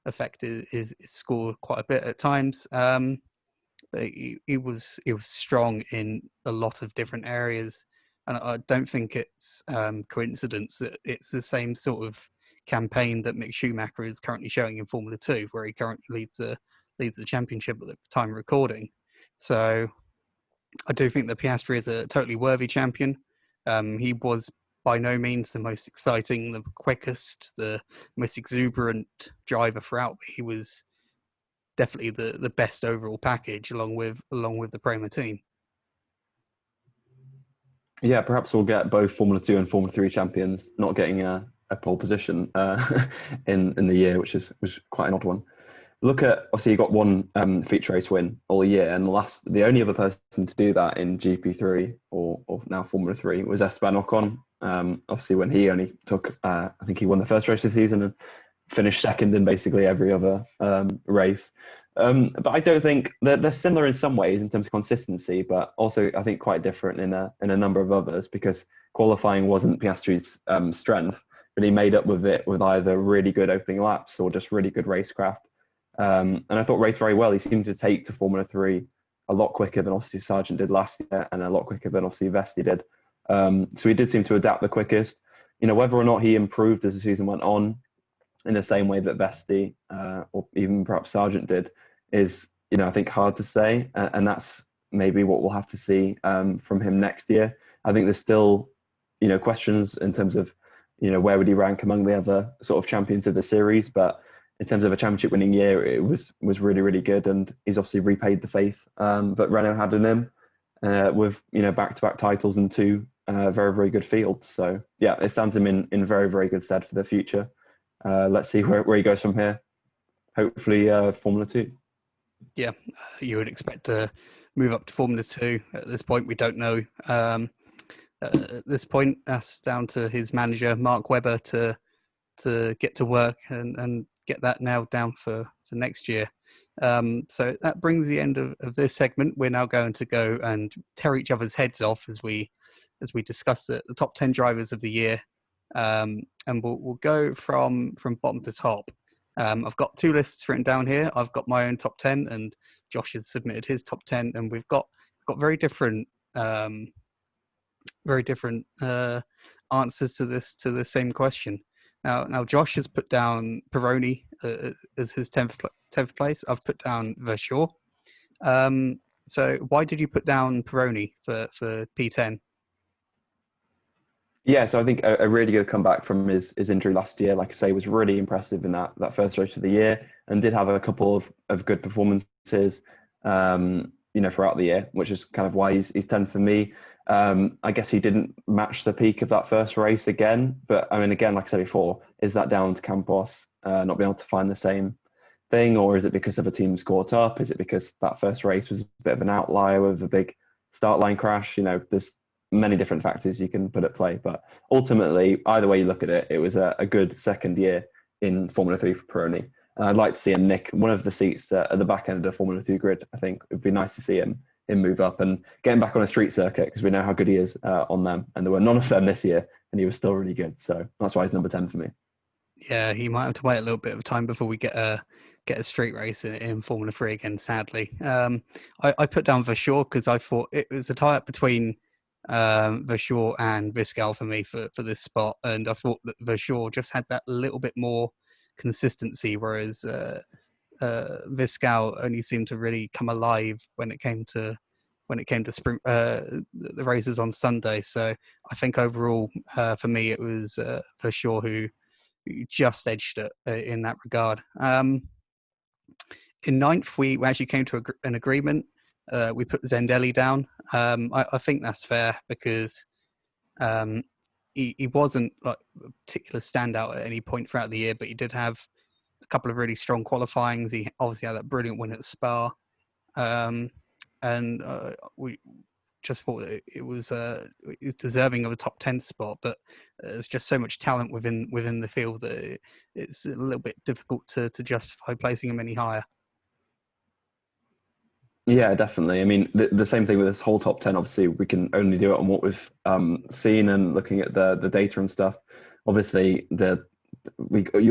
affect his score quite a bit at times. But he was strong in a lot of different areas, and I don't think it's coincidence that it's the same sort of campaign that Mick Schumacher is currently showing in Formula 2, where he currently leads the championship at the time of recording. So I do think that Piastri is a totally worthy champion. He was by no means the most exciting, the quickest, the most exuberant driver throughout, but he was definitely the best overall package along with the Prima team.
Yeah, perhaps we'll get both Formula 2 and Formula 3 champions not getting a pole position in the year, which was quite an odd one. Look at, obviously you got one feature race win all year, and the only other person to do that in GP3 or now Formula 3 was Esteban Ocon. Obviously when he only took, I think he won the first race of the season and finished second in basically every other race. But I don't think they're similar in some ways in terms of consistency, but also I think quite different in a number of others, because qualifying wasn't Piastri's strength, but he made up with it with either really good opening laps or just really good racecraft. And I thought raced very well. He seemed to take to Formula 3 a lot quicker than obviously Sargent did last year, and a lot quicker than obviously Vesti did. So he did seem to adapt the quickest. Whether or not he improved as the season went on in the same way that Vesti or even perhaps Sargent did is, I think hard to say. And that's maybe what we'll have to see from him next year. I think there's still, questions in terms of, where would he rank among the other sort of champions of the series, but in terms of a championship winning year, it was really, really good. And he's obviously repaid the faith that Renault had in him with, back-to-back titles and two very, very good fields. So yeah, it stands him in very, very good stead for the future. Let's see where he goes from here. Hopefully Formula 2.
Yeah, you would expect to move up to Formula 2. At this point, we don't know. At this point, that's down to his manager, Mark Webber, to get to work and get that nailed down for next year. So that brings the end of this segment. We're now going to go and tear each other's heads off as we discuss the top 10 drivers of the year. And we'll go from bottom to top. I've got two lists written down here. I've got my own top 10, and Josh has submitted his top 10, and we've got very different answers to the same question. Now Josh has put down Pironi as his 10th place. I've put down Verschoor. So why did you put down Pironi for P10?
Yeah, so I think a really good comeback from his injury last year, like I say, was really impressive in that first race of the year, and did have a couple of good performances, throughout the year, which is kind of why he's 10 for me. I guess he didn't match the peak of that first race again, but I mean, again, like I said before, is that down to Campos not being able to find the same thing, or is it because of a team's caught up? Is it because that first race was a bit of an outlier with a big start line crash? There's many different factors you can put at play, but ultimately, either way you look at it, it was a good second year in Formula 3 for Pironi. And I'd like to see him nick one of the seats at the back end of the Formula 2 grid. I think it would be nice to see him move up and get him back on a street circuit, because we know how good he is on them, and there were none of them this year, and he was still really good. So that's why he's number 10 for me.
Yeah, he might have to wait a little bit of time before we get a street race in Formula 3 again, sadly. I put down Verschoor because I thought it was a tie-up between Verschoor and Viscal for me for this spot, and I thought that Verschoor just had that little bit more consistency, whereas Viscal only seemed to really come alive when it came to sprint the races on Sunday. So I think overall for me it was Verschoor who just edged it in that regard. In ninth, we actually came to an agreement. We put Zendelli down. I think that's fair because he wasn't like a particular standout at any point throughout the year, but he did have a couple of really strong qualifyings. He obviously had that brilliant win at Spa, and we just thought it was deserving of a top 10 spot. But there's just so much talent within the field that it's a little bit difficult to justify placing him any higher.
Yeah, definitely. I mean, the same thing with this whole top 10. Obviously, we can only do it on what we've seen and looking at the data and stuff. Obviously, the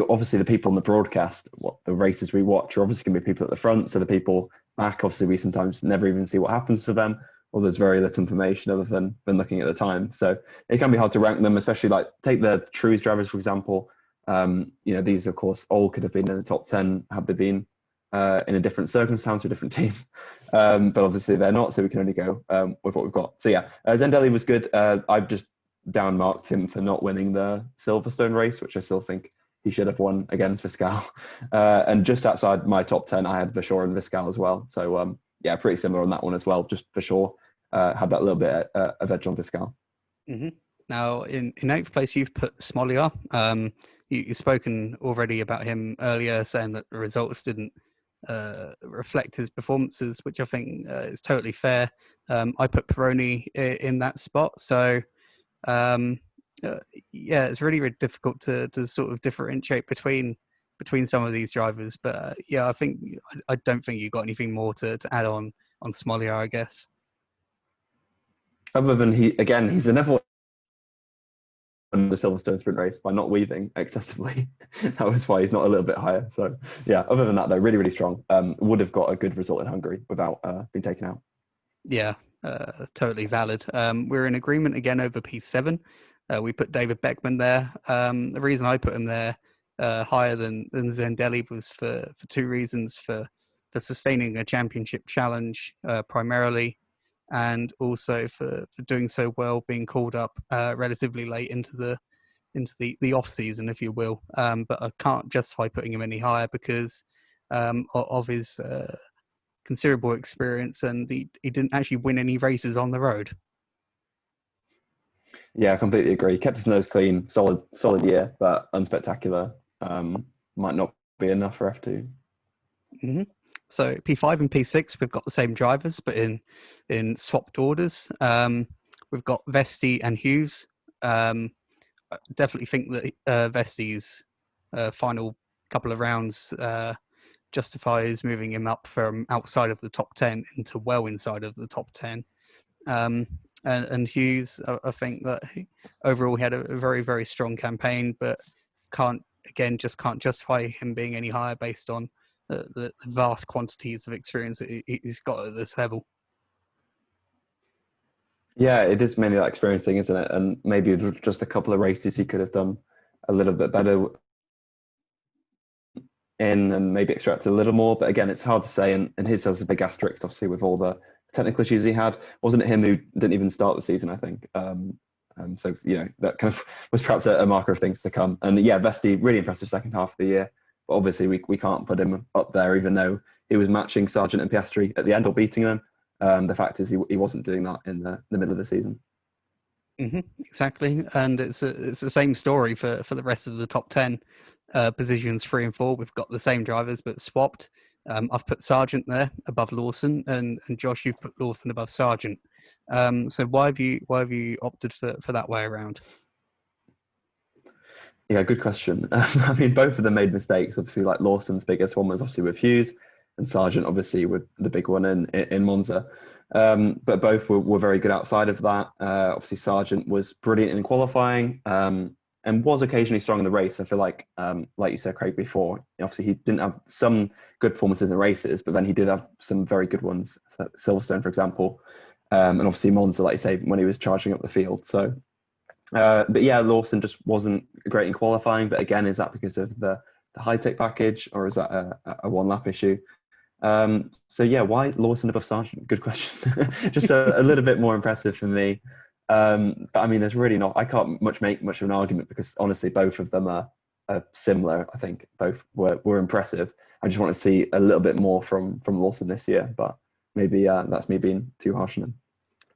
obviously the people on the broadcast, what the races we watch are obviously going to be people at the front. So the people back, obviously, we sometimes never even see what happens for them, or there's very little information other than looking at the time. So it can be hard to rank them, especially like take the Charouz drivers, for example. These, of course, all could have been in the top 10 had they been in a different circumstance with a different team. But obviously they're not, so we can only go with what we've got. So yeah, Zendelli was good. I've just downmarked him for not winning the Silverstone race, which I still think he should have won against Viscal. And just outside my top 10, I had Pourchaire and Viscal as well. So yeah, pretty similar on that one as well. Just Pourchaire had that little bit of edge on Viscal.
Mm-hmm. Now, in 8th place, you've put Smolia. You've spoken already about him earlier, saying that the results didn't reflect his performances, which I think is totally fair. I put Peroni in that spot. So, yeah, it's really, really difficult to sort of differentiate between some of these drivers. But yeah, I don't think you've got anything more to add on Smolia, I guess.
Other than he's another in the Silverstone sprint race by not weaving excessively. That was why he's not a little bit higher. So yeah, other than that though, really, really strong. Would have got a good result in Hungary without being taken out.
Yeah, totally valid. We're in agreement again over P7. We put David Beckman there. The reason I put him there higher than Zendelli was for 2 reasons: for sustaining a championship challenge primarily, and also for doing so well, being called up relatively late into the off season, if you will. But I can't justify putting him any higher because of his considerable experience, and he didn't actually win any races on the road.
Yeah, I completely agree. Kept his nose clean, solid year, but unspectacular. Might not be enough for F2.
Mm-hmm. So P5 and P6, we've got the same drivers, but in swapped orders. We've got Vesti and Hughes. I definitely think that Vesti's final couple of rounds justifies moving him up from outside of the top 10 into well inside of the top 10. And Hughes, I think that overall he had a very, very strong campaign, but can't justify him being any higher based on the vast quantities of experience that he's got at this level.
Yeah, it is mainly that experience thing, isn't it? And maybe just a couple of races he could have done a little bit better in and maybe extracted a little more. But again, it's hard to say. And his has a big asterisk, obviously, with all the technical issues he had. Wasn't it him who didn't even start the season, I think? So, that kind of was perhaps a marker of things to come. And yeah, Vesti, really impressive second half of the year. But obviously, we can't put him up there, even though he was matching Sargent and Piastri at the end or beating them. The fact is he wasn't doing that in the middle of the season.
Mm-hmm, exactly. And it's the same story for the rest of the top 10 positions 3 and 4. We've got the same drivers, but swapped. I've put Sargent there above Lawson, and Josh, you've put Lawson above Sargent. So why have you opted for that way around?
Yeah, good question. I mean, both of them made mistakes. Obviously, like Lawson's biggest one was obviously with Hughes, and Sargent obviously with the big one in Monza. But both were very good outside of that. Obviously, Sargent was brilliant in qualifying and was occasionally strong in the race. I feel like you said, Craig, before, obviously he didn't have some good performances in the races, but then he did have some very good ones, Silverstone, for example. And obviously Monza, like you say, when he was charging up the field. So, but yeah, Lawson just wasn't great in qualifying. But again, is that because of the Hitech package, or is that a one-lap issue? So yeah, why Lawson above Sargent? Good question. Just a little bit more impressive for me. But I mean, there's really not. I can't make much of an argument because honestly, both of them are similar. I think both were impressive. I just want to see a little bit more from Lawson this year, but maybe that's me being too harsh on him.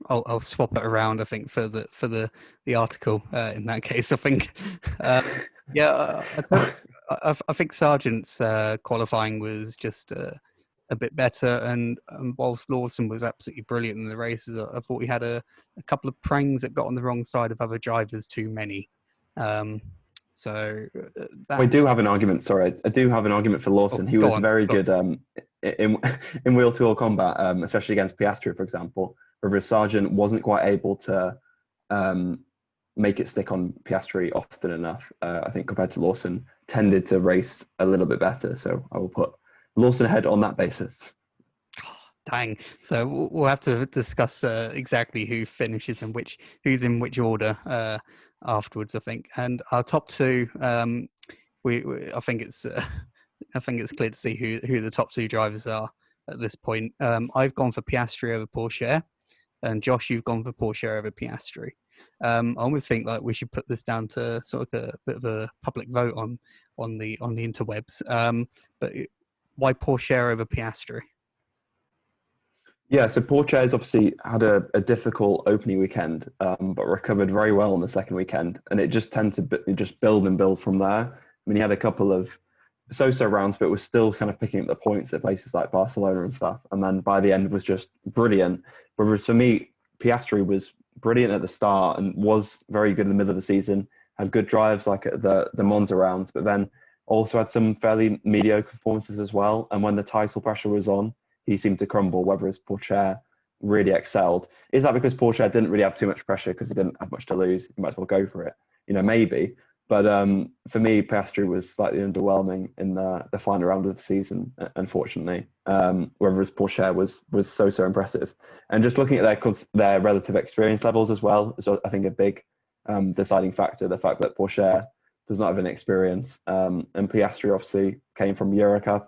I'll swap it around. I think for the article in that case, I think. Yeah, I think Sargent's qualifying was just a bit better, and whilst Lawson was absolutely brilliant in the races, I thought he had a couple of prangs that got on the wrong side of other drivers too many.
I do have an argument. Sorry, I do have an argument for Lawson. He was very good in wheel-to-wheel combat, especially against Piastri, for example. Whereas Sargent wasn't quite able to make it stick on Piastri often enough. I think compared to Lawson, tended to race a little bit better. So I will put Lawson ahead on that basis.
Dang. So we'll have to discuss exactly who finishes and who's in which order afterwards, I think. And our top two, I think it's clear to see who the top two drivers are at this point. I've gone for Piastri over Pourchaire, and Josh, you've gone for Pourchaire over Piastri. I almost think like we should put this down to sort of a bit of a public vote on the interwebs. But why Pourchaire over Piastri?
Yeah, so Pourchaire has obviously had a difficult opening weekend, but recovered very well in the second weekend, and it just tended to just build and build from there. I mean, he had a couple of so-so rounds, but was still kind of picking up the points at places like Barcelona and stuff, and then by the end was just brilliant. Whereas for me, Piastri was brilliant at the start and was very good in the middle of the season, had good drives like at the Monza rounds, but then also had some fairly mediocre performances as well. And when the title pressure was on, he seemed to crumble, whereas Pourchaire really excelled. Is that because Pourchaire didn't really have too much pressure because he didn't have much to lose? He might as well go for it. Maybe. But for me, Piastri was slightly underwhelming in the final round of the season, unfortunately. Whereas Pourchaire was so impressive. And just looking at their relative experience levels as well is, I think, a big deciding factor, the fact that Pourchaire does not have any experience. And Piastri obviously came from Eurocup,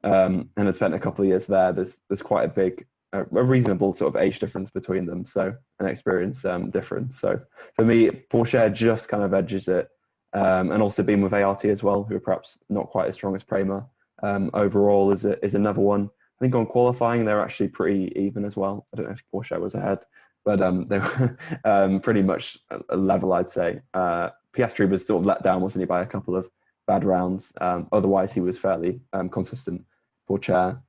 and had spent a couple of years there. There's quite a big, a reasonable sort of age difference between them, so an experience difference. So for me, Pourchaire just kind of edges it, and also being with ART as well, who are perhaps not quite as strong as Prima. Overall, is another one. I think on qualifying they're actually pretty even as well. I don't know if Pourchaire was ahead, but they were pretty much a level, I'd say. Piastri was sort of let down, wasn't he, by a couple of bad rounds. Otherwise, he was fairly consistent. Pourchaire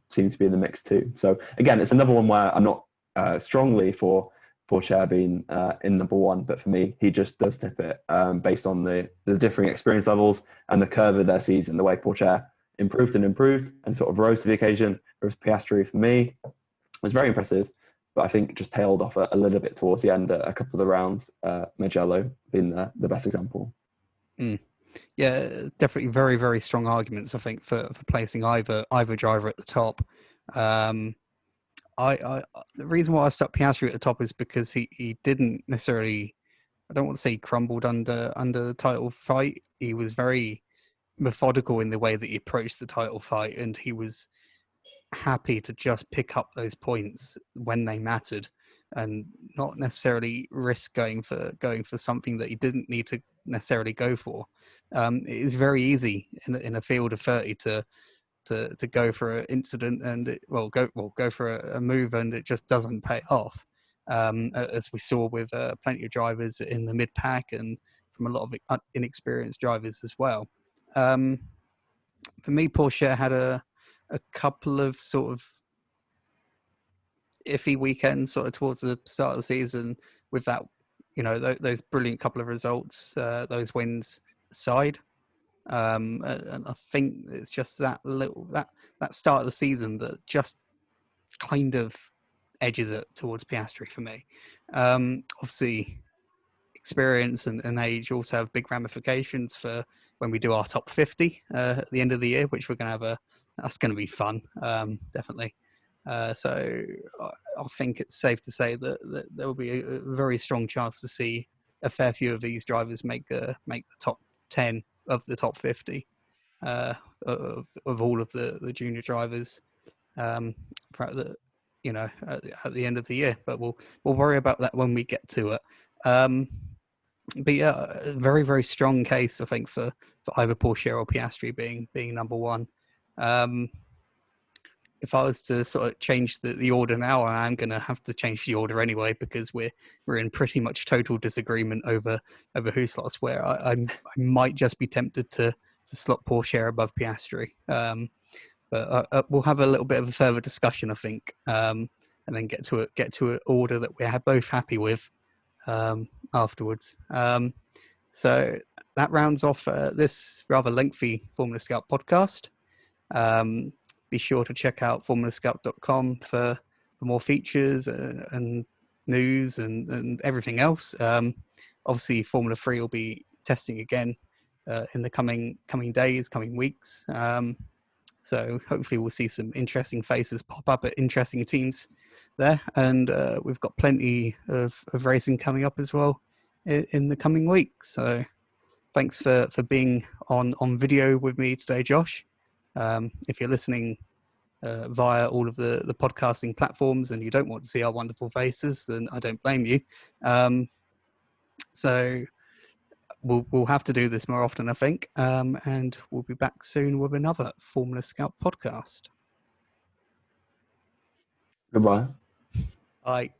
seemed to be in the mix too. So again, it's another one where I'm not strongly for Pourchaire being in number one, but for me, he just does tip it based on the differing experience levels and the curve of their season, the way Pourchaire improved and sort of rose to the occasion. Whereas Piastri, for me, was very impressive, but I think just tailed off a little bit towards the end, a couple of the rounds, Mugello being the best example.
Mm. Yeah, definitely very, very strong arguments, I think, for placing either driver at the top. The reason why I stuck Piastri at the top is because he didn't necessarily, I don't want to say he crumbled under the title fight. He was very methodical in the way that he approached the title fight, and he was happy to just pick up those points when they mattered and not necessarily risk going for something that he didn't need to necessarily go for. It is very easy in a field of 30 to go for an incident and go for a move and it just doesn't pay off, as we saw with plenty of drivers in the mid pack and from a lot of inexperienced drivers as well. For me, Pourchaire had a couple of sort of iffy weekends sort of towards the start of the season with that, those brilliant couple of results, those wins aside. And I think it's just that start of the season that just kind of edges it towards Piastri for me. Obviously, experience and age also have big ramifications for when we do our top 50 at the end of the year, which we're going to have that's going to be fun, definitely. So I think it's safe to say that there will be a very strong chance to see a fair few of these drivers make the top 10 of the top 50 of all of the junior drivers at the end of the year. But we'll worry about that when we get to it. But yeah, a very, very strong case, I think, for either Pourchaire or Piastri being number one. If I was to sort of change the order now, I am going to have to change the order anyway because we're in pretty much total disagreement over who slots where. I might just be tempted to slot Pourchaire above Piastri, but we'll have a little bit of a further discussion, I think, and then get to an order that we're both happy with afterwards. So that rounds off this rather lengthy Formula Scout podcast. Be sure to check out formulascout.com for more features and news and everything else. obviously Formula 3 will be testing again in the coming days, coming weeks. So hopefully we'll see some interesting faces pop up at interesting teams there. And we've got plenty of racing coming up as well in the coming weeks. So thanks for being on video with me today, Josh. If you're listening via all of the podcasting platforms and you don't want to see our wonderful faces, then I don't blame you. So we'll have to do this more often, I think, and we'll be back soon with another Formula Scout podcast.
Goodbye.
Bye.